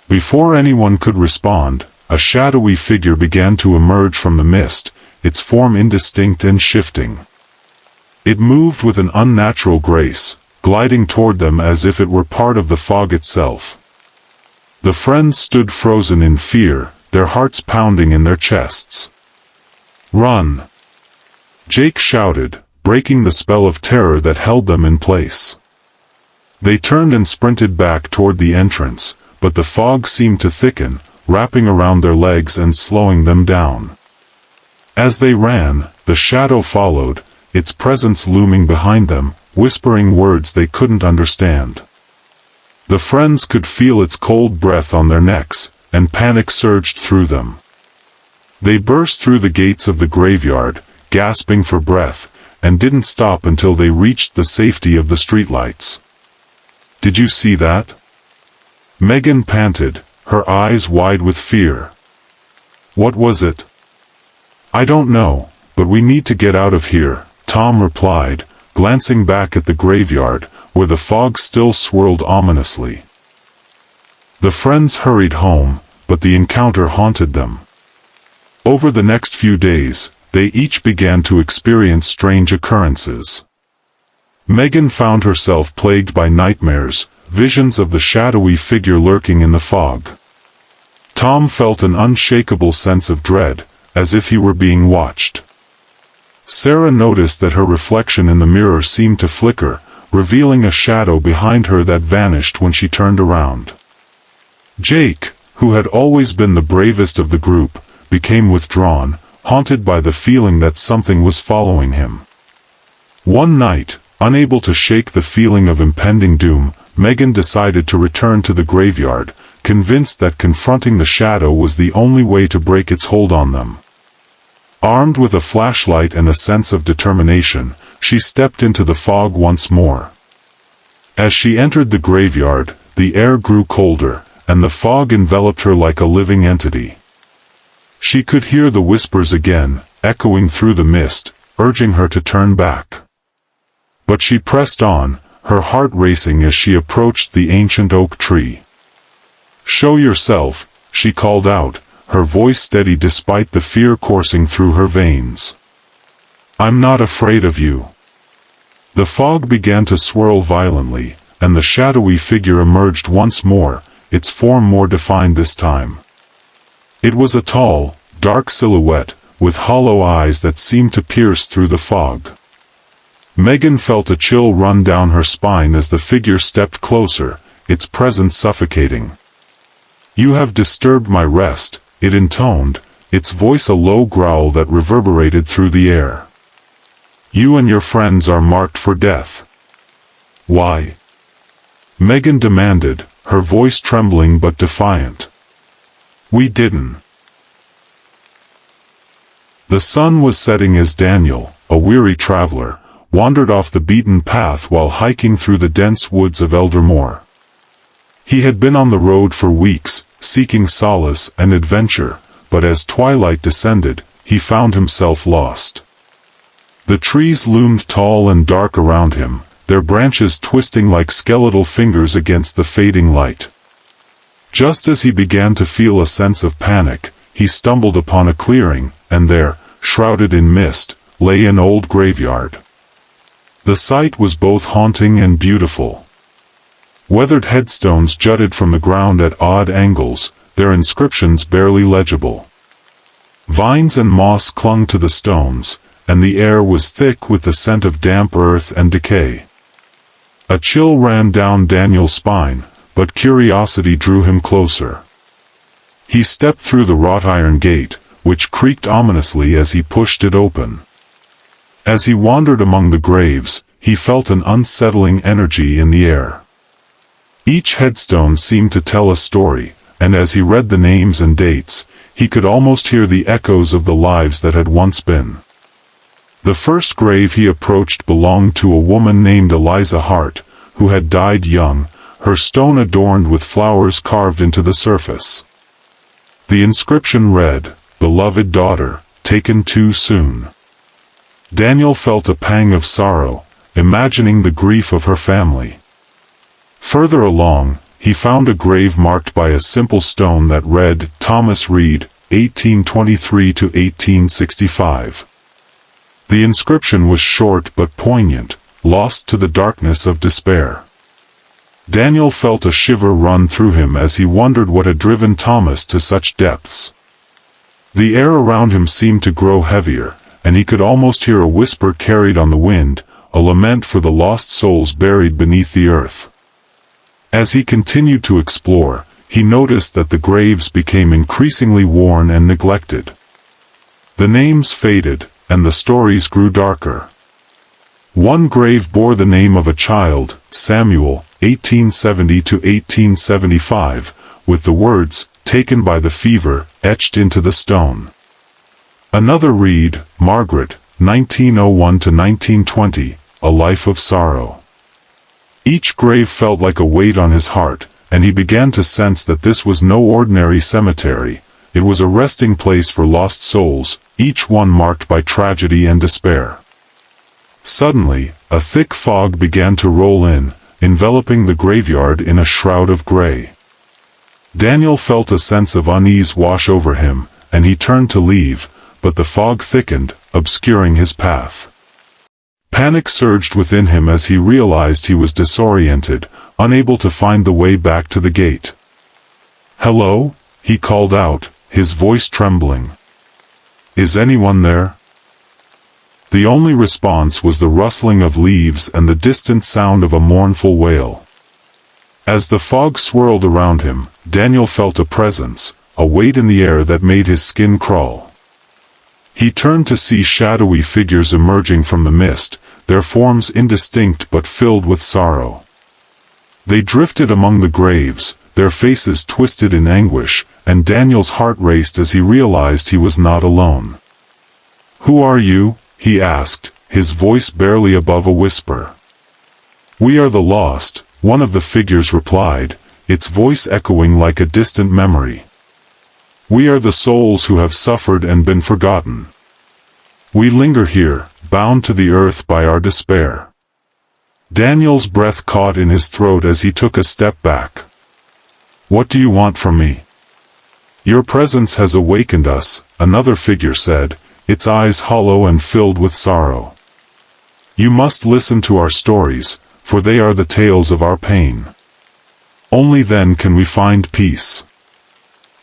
Before anyone could respond, a shadowy figure began to emerge from the mist, its form indistinct and shifting. It moved with an unnatural grace, gliding toward them as if it were part of the fog itself. The friends stood frozen in fear, their hearts pounding in their chests. "Run!" Jake shouted, breaking the spell of terror that held them in place. They turned and sprinted back toward the entrance, but the fog seemed to thicken, wrapping around their legs and slowing them down. As they ran, the shadow followed, its presence looming behind them, whispering words they couldn't understand. The friends could feel its cold breath on their necks, and panic surged through them. They burst through the gates of the graveyard, gasping for breath, and didn't stop until they reached the safety of the streetlights. "Did you see that?" Megan panted, her eyes wide with fear. "What was it?" "I don't know, but we need to get out of here," Tom replied, glancing back at the graveyard, where the fog still swirled ominously. The friends hurried home, but the encounter haunted them. Over the next few days, they each began to experience strange occurrences. Megan found herself plagued by nightmares, visions of the shadowy figure lurking in the fog. Tom felt an unshakable sense of dread, as if he were being watched. Sarah noticed that her reflection in the mirror seemed to flicker, revealing a shadow behind her that vanished when she turned around. Jake, who had always been the bravest of the group, became withdrawn, haunted by the feeling that something was following him. One night, unable to shake the feeling of impending doom, Megan decided to return to the graveyard, convinced that confronting the shadow was the only way to break its hold on them. Armed with a flashlight and a sense of determination, she stepped into the fog once more. As she entered the graveyard, the air grew colder, and the fog enveloped her like a living entity. She could hear the whispers again, echoing through the mist, urging her to turn back. But she pressed on, her heart racing as she approached the ancient oak tree. "Show yourself," she called out, her voice steady despite the fear coursing through her veins. "I'm not afraid of you." The fog began to swirl violently, and the shadowy figure emerged once more, its form more defined this time. It was a tall, dark silhouette, with hollow eyes that seemed to pierce through the fog. Megan felt a chill run down her spine as the figure stepped closer, its presence suffocating. "You have disturbed my rest," it intoned, its voice a low growl that reverberated through the air. "You and your friends are marked for death." "Why?" Megan demanded, her voice trembling but defiant. "We didn't." The sun was setting as Daniel, a weary traveler, wandered off the beaten path while hiking through the dense woods of Eldermore. He had been on the road for weeks, seeking solace and adventure, but as twilight descended, he found himself lost. The trees loomed tall and dark around him, their branches twisting like skeletal fingers against the fading light. Just as he began to feel a sense of panic, he stumbled upon a clearing, and there, shrouded in mist, lay an old graveyard. The sight was both haunting and beautiful. Weathered headstones jutted from the ground at odd angles, their inscriptions barely legible. Vines and moss clung to the stones, and the air was thick with the scent of damp earth and decay. A chill ran down Daniel's spine, but curiosity drew him closer. He stepped through the wrought iron gate, which creaked ominously as he pushed it open. As he wandered among the graves, he felt an unsettling energy in the air. Each headstone seemed to tell a story, and as he read the names and dates, he could almost hear the echoes of the lives that had once been. The first grave he approached belonged to a woman named Eliza Hart, who had died young, her stone adorned with flowers carved into the surface. The inscription read, "Beloved daughter, taken too soon." Daniel felt a pang of sorrow, imagining the grief of her family. Further along, he found a grave marked by a simple stone that read, "Thomas Reed, 1823 to 1865. The inscription was short but poignant, lost to the darkness of despair. Daniel felt a shiver run through him as he wondered what had driven Thomas to such depths. The air around him seemed to grow heavier, and he could almost hear a whisper carried on the wind, a lament for the lost souls buried beneath the earth. As he continued to explore, he noticed that the graves became increasingly worn and neglected. The names faded, and the stories grew darker. One grave bore the name of a child, Samuel, 1870 to 1875, with the words, "Taken by the fever," etched into the stone. Another read, Margaret, 1901 to 1920, A Life of Sorrow. Each grave felt like a weight on his heart, and he began to sense that this was no ordinary cemetery. It was a resting place for lost souls, each one marked by tragedy and despair. Suddenly, a thick fog began to roll in, enveloping the graveyard in a shroud of gray. Daniel felt a sense of unease wash over him, and he turned to leave, but the fog thickened, obscuring his path. Panic surged within him as he realized he was disoriented, unable to find the way back to the gate. "Hello?" he called out, his voice trembling. "Is anyone there?" The only response was the rustling of leaves and the distant sound of a mournful wail. As the fog swirled around him, Daniel felt a presence, a weight in the air that made his skin crawl. He turned to see shadowy figures emerging from the mist, their forms indistinct but filled with sorrow. They drifted among the graves, their faces twisted in anguish, and Daniel's heart raced as he realized he was not alone. "Who are you?" he asked, his voice barely above a whisper. "We are the lost," one of the figures replied, its voice echoing like a distant memory. "We are the souls who have suffered and been forgotten. We linger here, bound to the earth by our despair." Daniel's breath caught in his throat as he took a step back. "What do you want from me?" "Your presence has awakened us," another figure said, its eyes hollow and filled with sorrow. "You must listen to our stories, for they are the tales of our pain. Only then can we find peace."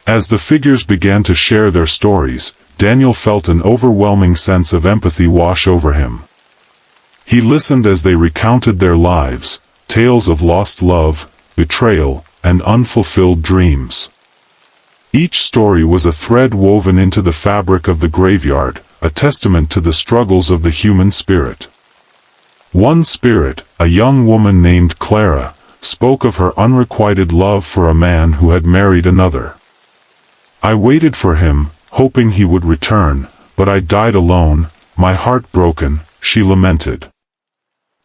As the figures began to share their stories, Daniel felt an overwhelming sense of empathy wash over him. He listened as they recounted their lives, tales of lost love, betrayal, and unfulfilled dreams. Each story was a thread woven into the fabric of the graveyard, a testament to the struggles of the human spirit. One spirit, a young woman named Clara, spoke of her unrequited love for a man who had married another. "I waited for him, hoping he would return, but I died alone, my heart broken," she lamented.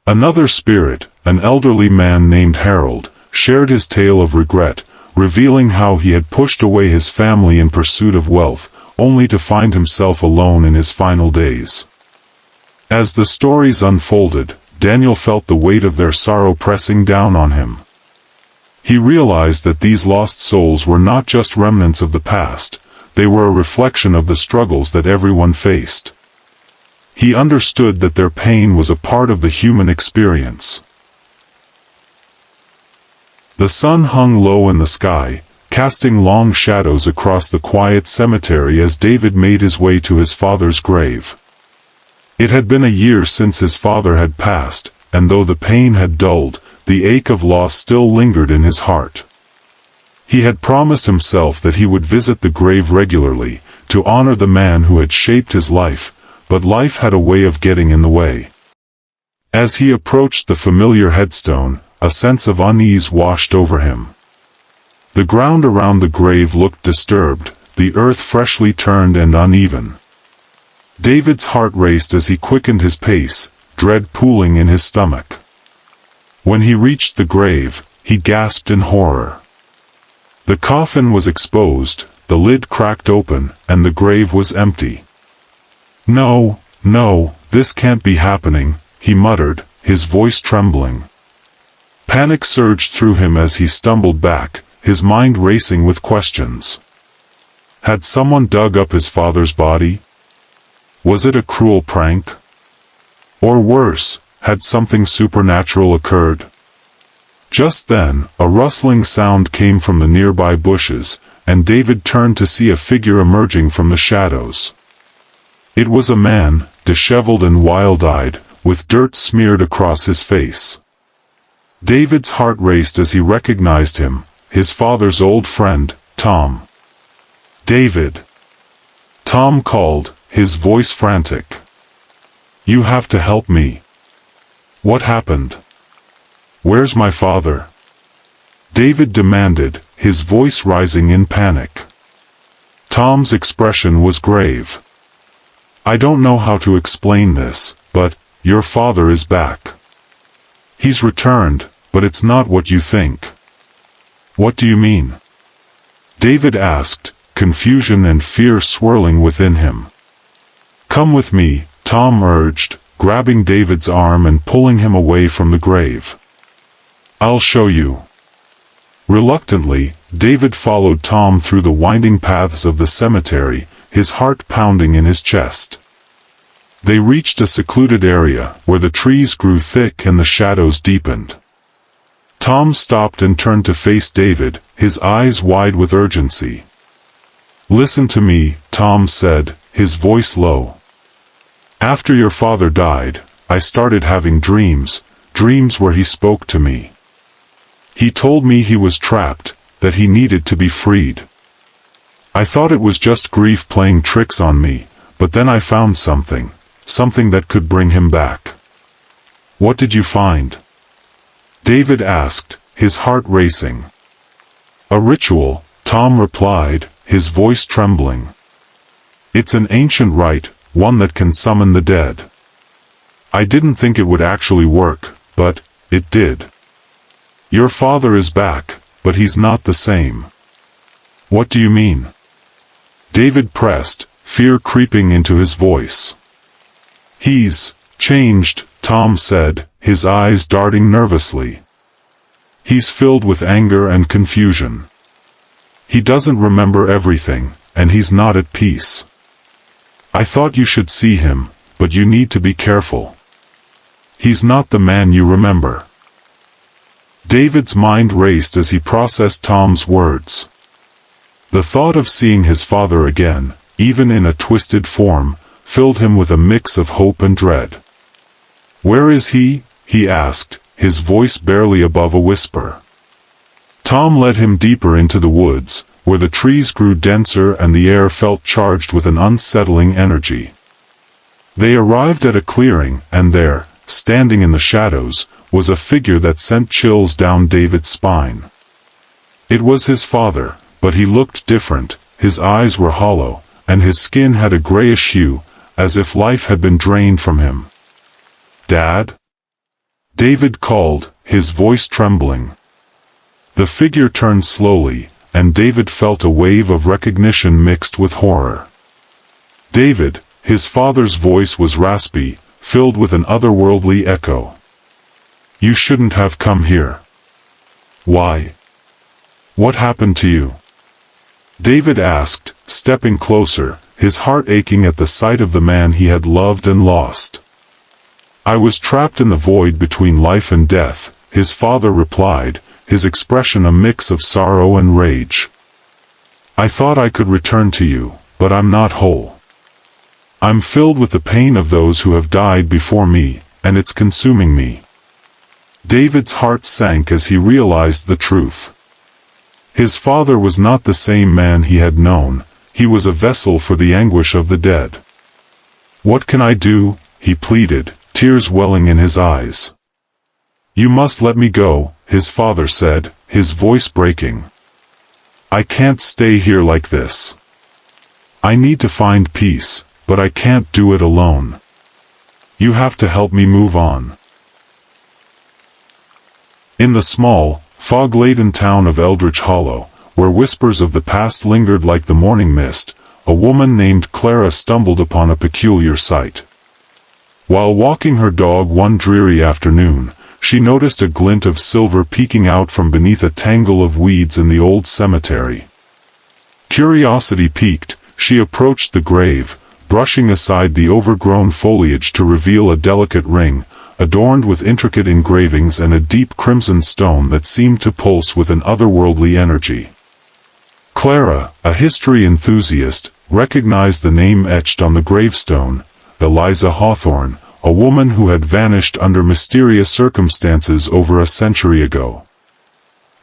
Another spirit, an elderly man named Harold, shared his tale of regret, revealing how he had pushed away his family in pursuit of wealth, only to find himself alone in his final days. As the stories unfolded, Daniel felt the weight of their sorrow pressing down on him. He realized that these lost souls were not just remnants of the past, they were a reflection of the struggles that everyone faced. He understood that their pain was a part of the human experience. The sun hung low in the sky, casting long shadows across the quiet cemetery as David made his way to his father's grave. It had been a year since his father had passed, and though the pain had dulled, the ache of loss still lingered in his heart. He had promised himself that he would visit the grave regularly, to honor the man who had shaped his life, but life had a way of getting in the way. As he approached the familiar headstone, a sense of unease washed over him. The ground around the grave looked disturbed, the earth freshly turned and uneven. David's heart raced as he quickened his pace, dread pooling in his stomach. When he reached the grave, he gasped in horror. The coffin was exposed, the lid cracked open, and the grave was empty. "No, no, this can't be happening," he muttered, his voice trembling. Panic surged through him as he stumbled back, his mind racing with questions. Had someone dug up his father's body? Was it a cruel prank? Or worse, had something supernatural occurred? Just then, a rustling sound came from the nearby bushes, and David turned to see a figure emerging from the shadows. It was a man, disheveled and wild-eyed, with dirt smeared across his face. David's heart raced as he recognized him, his father's old friend, Tom. "David!" Tom called, his voice frantic. "You have to help me." "What happened? Where's my father?" David demanded, his voice rising in panic. Tom's expression was grave. "I don't know how to explain this, but your father is back. He's returned, but it's not what you think." "What do you mean?" David asked, confusion and fear swirling within him. "Come with me," Tom urged, grabbing David's arm and pulling him away from the grave. "I'll show you." Reluctantly, David followed Tom through the winding paths of the cemetery, his heart pounding in his chest. They reached a secluded area, where the trees grew thick and the shadows deepened. Tom stopped and turned to face David, his eyes wide with urgency. "Listen to me," Tom said, his voice low. "After your father died, I started having dreams where he spoke to me. He told me he was trapped, that he needed to be freed. I thought it was just grief playing tricks on me, but then I found something that could bring him back." "What did you find?" David asked, his heart racing. "A ritual," Tom replied, his voice trembling. "It's an ancient rite, one that can summon the dead. I didn't think it would actually work, but it did. Your father is back, but he's not the same. What do you mean? David pressed, fear creeping into his voice. He's changed, Tom said, his eyes darting nervously. He's filled with anger and confusion. He doesn't remember everything, and he's not at peace. I thought you should see him, but you need to be careful. He's not the man you remember. David's mind raced as he processed Tom's words. The thought of seeing his father again, even in a twisted form, filled him with a mix of hope and dread. Where is he? He asked, his voice barely above a whisper. Tom led him deeper into the woods, where the trees grew denser and the air felt charged with an unsettling energy. They arrived at a clearing, and there, standing in the shadows, was a figure that sent chills down David's spine. It was his father, but he looked different. His eyes were hollow, and his skin had a grayish hue, as if life had been drained from him. "Dad?" David called, his voice trembling. The figure turned slowly, and David felt a wave of recognition mixed with horror. David, his father's voice was raspy, filled with an otherworldly echo. "You shouldn't have come here." "Why? What happened to you?" David asked, stepping closer, his heart aching at the sight of the man he had loved and lost. "I was trapped in the void between life and death," his father replied, his expression a mix of sorrow and rage. "I thought I could return to you, but I'm not whole. I'm filled with the pain of those who have died before me, and it's consuming me." David's heart sank as he realized the truth. His father was not the same man he had known, he was a vessel for the anguish of the dead. "What can I do?" he pleaded, tears welling in his eyes. "You must let me go," his father said, his voice breaking. "I can't stay here like this. I need to find peace, but I can't do it alone. You have to help me move on." In the small, fog-laden town of Eldritch Hollow, where whispers of the past lingered like the morning mist, a woman named Clara stumbled upon a peculiar sight. While walking her dog one dreary afternoon, she noticed a glint of silver peeking out from beneath a tangle of weeds in the old cemetery. Curiosity piqued, she approached the grave, brushing aside the overgrown foliage to reveal a delicate ring, adorned with intricate engravings and a deep crimson stone that seemed to pulse with an otherworldly energy. Clara, a history enthusiast, recognized the name etched on the gravestone, Eliza Hawthorne, a woman who had vanished under mysterious circumstances over a century ago.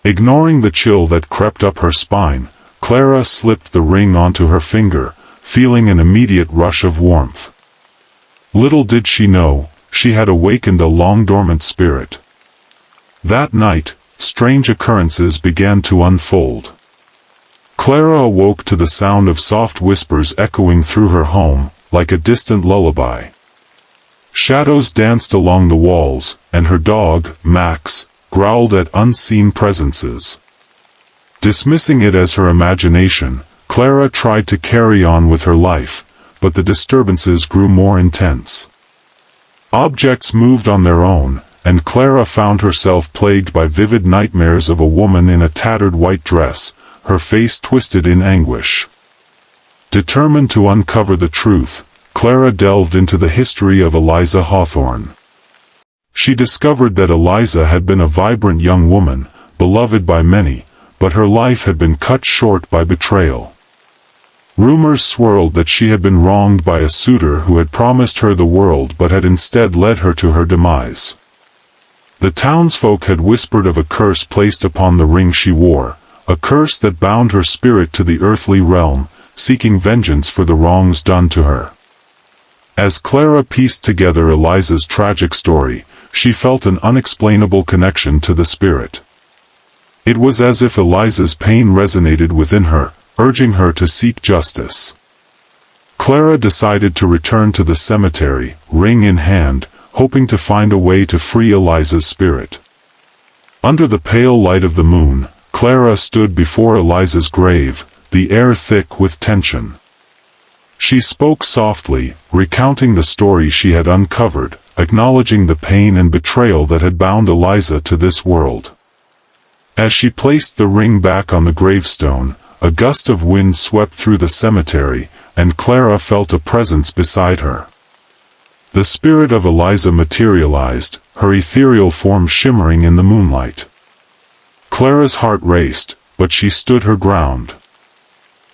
Ignoring the chill that crept up her spine, Clara slipped the ring onto her finger, feeling an immediate rush of warmth. Little did she know, she had awakened a long-dormant spirit. That night, strange occurrences began to unfold. Clara awoke to the sound of soft whispers echoing through her home, like a distant lullaby. Shadows danced along the walls, and her dog, Max, growled at unseen presences. Dismissing it as her imagination, Clara tried to carry on with her life, but the disturbances grew more intense. Objects moved on their own, and Clara found herself plagued by vivid nightmares of a woman in a tattered white dress, her face twisted in anguish. Determined to uncover the truth, Clara delved into the history of Eliza Hawthorne. She discovered that Eliza had been a vibrant young woman, beloved by many, but her life had been cut short by betrayal. Rumors swirled that she had been wronged by a suitor who had promised her the world but had instead led her to her demise. The townsfolk had whispered of a curse placed upon the ring she wore, a curse that bound her spirit to the earthly realm, seeking vengeance for the wrongs done to her. As Clara pieced together Eliza's tragic story, she felt an unexplainable connection to the spirit. It was as if Eliza's pain resonated within her, urging her to seek justice. Clara decided to return to the cemetery, ring in hand, hoping to find a way to free Eliza's spirit. Under the pale light of the moon, Clara stood before Eliza's grave, the air thick with tension. She spoke softly, recounting the story she had uncovered, acknowledging the pain and betrayal that had bound Eliza to this world. As she placed the ring back on the gravestone, a gust of wind swept through the cemetery, and Clara felt a presence beside her. The spirit of Eliza materialized, her ethereal form shimmering in the moonlight. Clara's heart raced, but she stood her ground.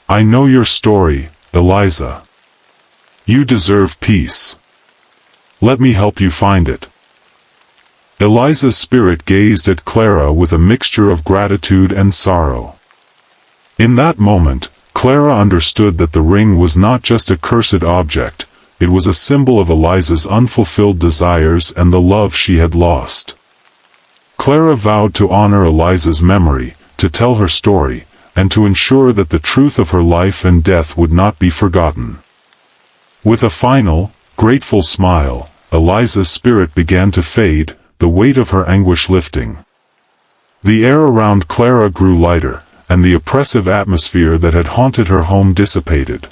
"I know your story, Eliza. You deserve peace. Let me help you find it." Eliza's spirit gazed at Clara with a mixture of gratitude and sorrow. In that moment, Clara understood that the ring was not just a cursed object, it was a symbol of Eliza's unfulfilled desires and the love she had lost. Clara vowed to honor Eliza's memory, to tell her story, and to ensure that the truth of her life and death would not be forgotten. With a final, grateful smile, Eliza's spirit began to fade, the weight of her anguish lifting. The air around Clara grew lighter, and the oppressive atmosphere that had haunted her home dissipated.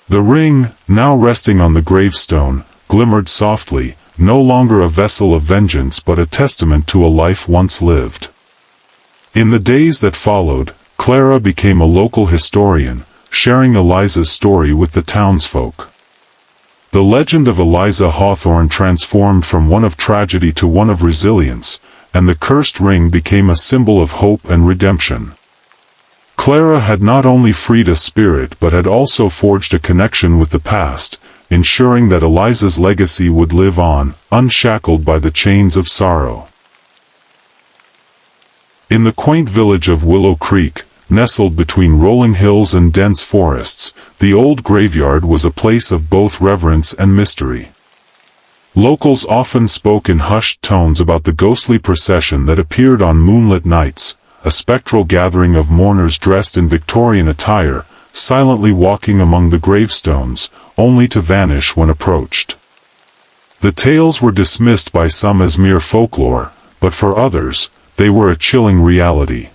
The ring, now resting on the gravestone, glimmered softly, no longer a vessel of vengeance but a testament to a life once lived. In the days that followed, Clara became a local historian, sharing Eliza's story with the townsfolk. The legend of Eliza Hawthorne transformed from one of tragedy to one of resilience, and the cursed ring became a symbol of hope and redemption. Clara had not only freed a spirit but had also forged a connection with the past, ensuring that Eliza's legacy would live on, unshackled by the chains of sorrow. In the quaint village of Willow Creek, nestled between rolling hills and dense forests, the old graveyard was a place of both reverence and mystery. Locals often spoke in hushed tones about the ghostly procession that appeared on moonlit nights, a spectral gathering of mourners dressed in Victorian attire, silently walking among the gravestones, only to vanish when approached. The tales were dismissed by some as mere folklore, but for others, they were a chilling reality.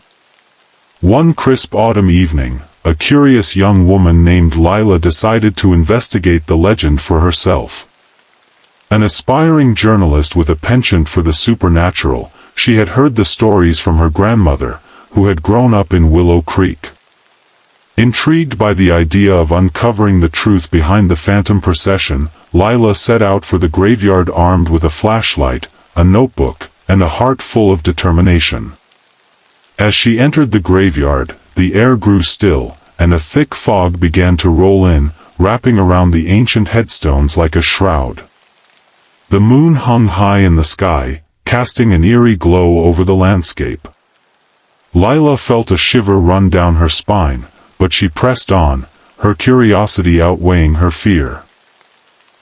One crisp autumn evening, a curious young woman named Lila decided to investigate the legend for herself. An aspiring journalist with a penchant for the supernatural, she had heard the stories from her grandmother, who had grown up in Willow Creek. Intrigued by the idea of uncovering the truth behind the phantom procession, Lila set out for the graveyard armed with a flashlight, a notebook, and a heart full of determination. As she entered the graveyard, the air grew still, and a thick fog began to roll in, wrapping around the ancient headstones like a shroud. The moon hung high in the sky, casting an eerie glow over the landscape. Lila felt a shiver run down her spine, but she pressed on, her curiosity outweighing her fear.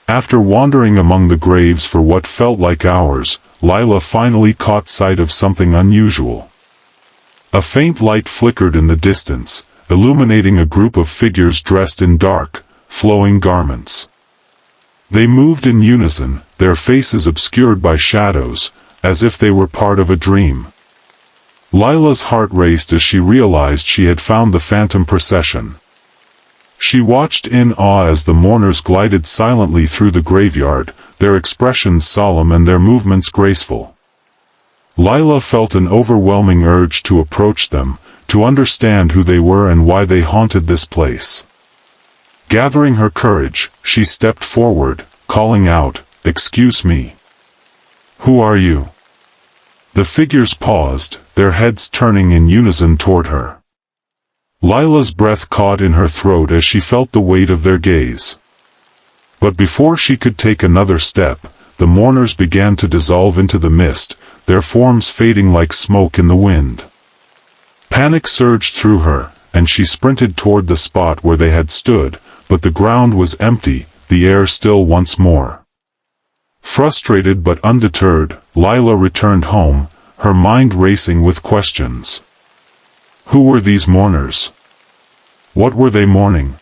After wandering among the graves for what felt like hours, Lila finally caught sight of something unusual. A faint light flickered in the distance, illuminating a group of figures dressed in dark, flowing garments. They moved in unison, their faces obscured by shadows, as if they were part of a dream. Lila's heart raced as she realized she had found the phantom procession. She watched in awe as the mourners glided silently through the graveyard, their expressions solemn and their movements graceful. Lila felt an overwhelming urge to approach them, to understand who they were and why they haunted this place. Gathering her courage, she stepped forward, calling out, "Excuse me. Who are you?" The figures paused, their heads turning in unison toward her. Lila's breath caught in her throat as she felt the weight of their gaze. But before she could take another step, the mourners began to dissolve into the mist, their forms fading like smoke in the wind. Panic surged through her, and she sprinted toward the spot where they had stood, but the ground was empty, the air still once more. Frustrated but undeterred, Lila returned home, her mind racing with questions. Who were these mourners? What were they mourning?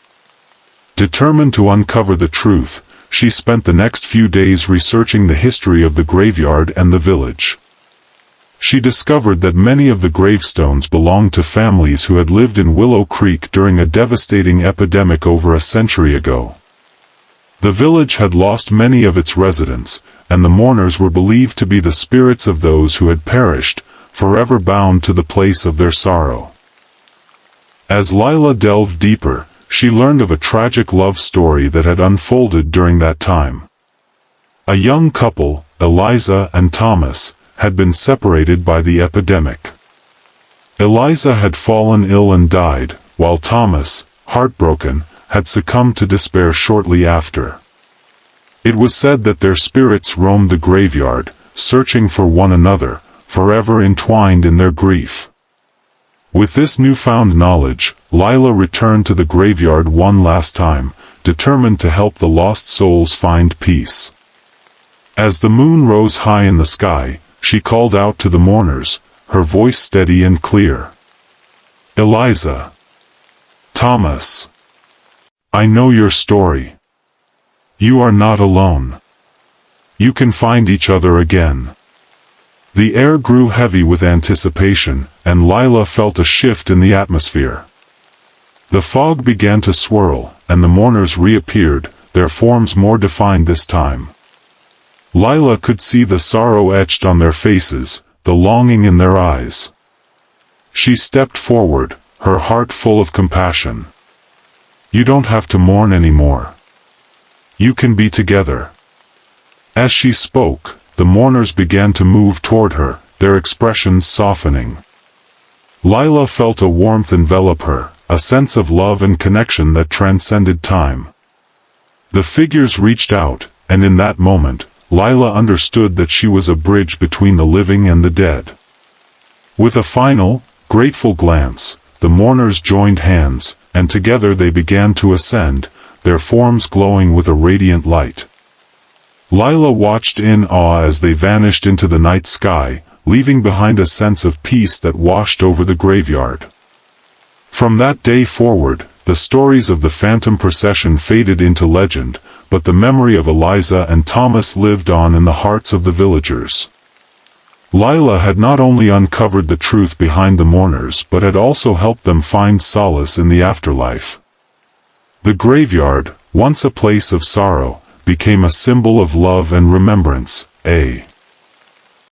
Determined to uncover the truth, she spent the next few days researching the history of the graveyard and the village. She discovered that many of the gravestones belonged to families who had lived in Willow Creek during a devastating epidemic over a century ago. The village had lost many of its residents, and the mourners were believed to be the spirits of those who had perished, forever bound to the place of their sorrow. As Lila delved deeper, she learned of a tragic love story that had unfolded during that time. A young couple, Eliza and Thomas, had been separated by the epidemic. Eliza had fallen ill and died, while Thomas, heartbroken, had succumbed to despair shortly after. It was said that their spirits roamed the graveyard, searching for one another, forever entwined in their grief. With this newfound knowledge, Lila returned to the graveyard one last time, determined to help the lost souls find peace. As the moon rose high in the sky, she called out to the mourners, her voice steady and clear. "Eliza. Thomas. I know your story. You are not alone. You can find each other again." The air grew heavy with anticipation, and Lila felt a shift in the atmosphere. The fog began to swirl, and the mourners reappeared, their forms more defined this time. Lila could see the sorrow etched on their faces, the longing in their eyes. She stepped forward, her heart full of compassion. "You don't have to mourn anymore. You can be together." As she spoke, the mourners began to move toward her, their expressions softening. Lila felt a warmth envelop her, a sense of love and connection that transcended time. The figures reached out, and in that moment, Lila understood that she was a bridge between the living and the dead. With a final, grateful glance, the mourners joined hands, and together they began to ascend, their forms glowing with a radiant light. Lila watched in awe as they vanished into the night sky, leaving behind a sense of peace that washed over the graveyard. From that day forward, the stories of the phantom procession faded into legend, but the memory of Eliza and Thomas lived on in the hearts of the villagers. Lila had not only uncovered the truth behind the mourners but had also helped them find solace in the afterlife. The graveyard, once a place of sorrow, became a symbol of love and remembrance.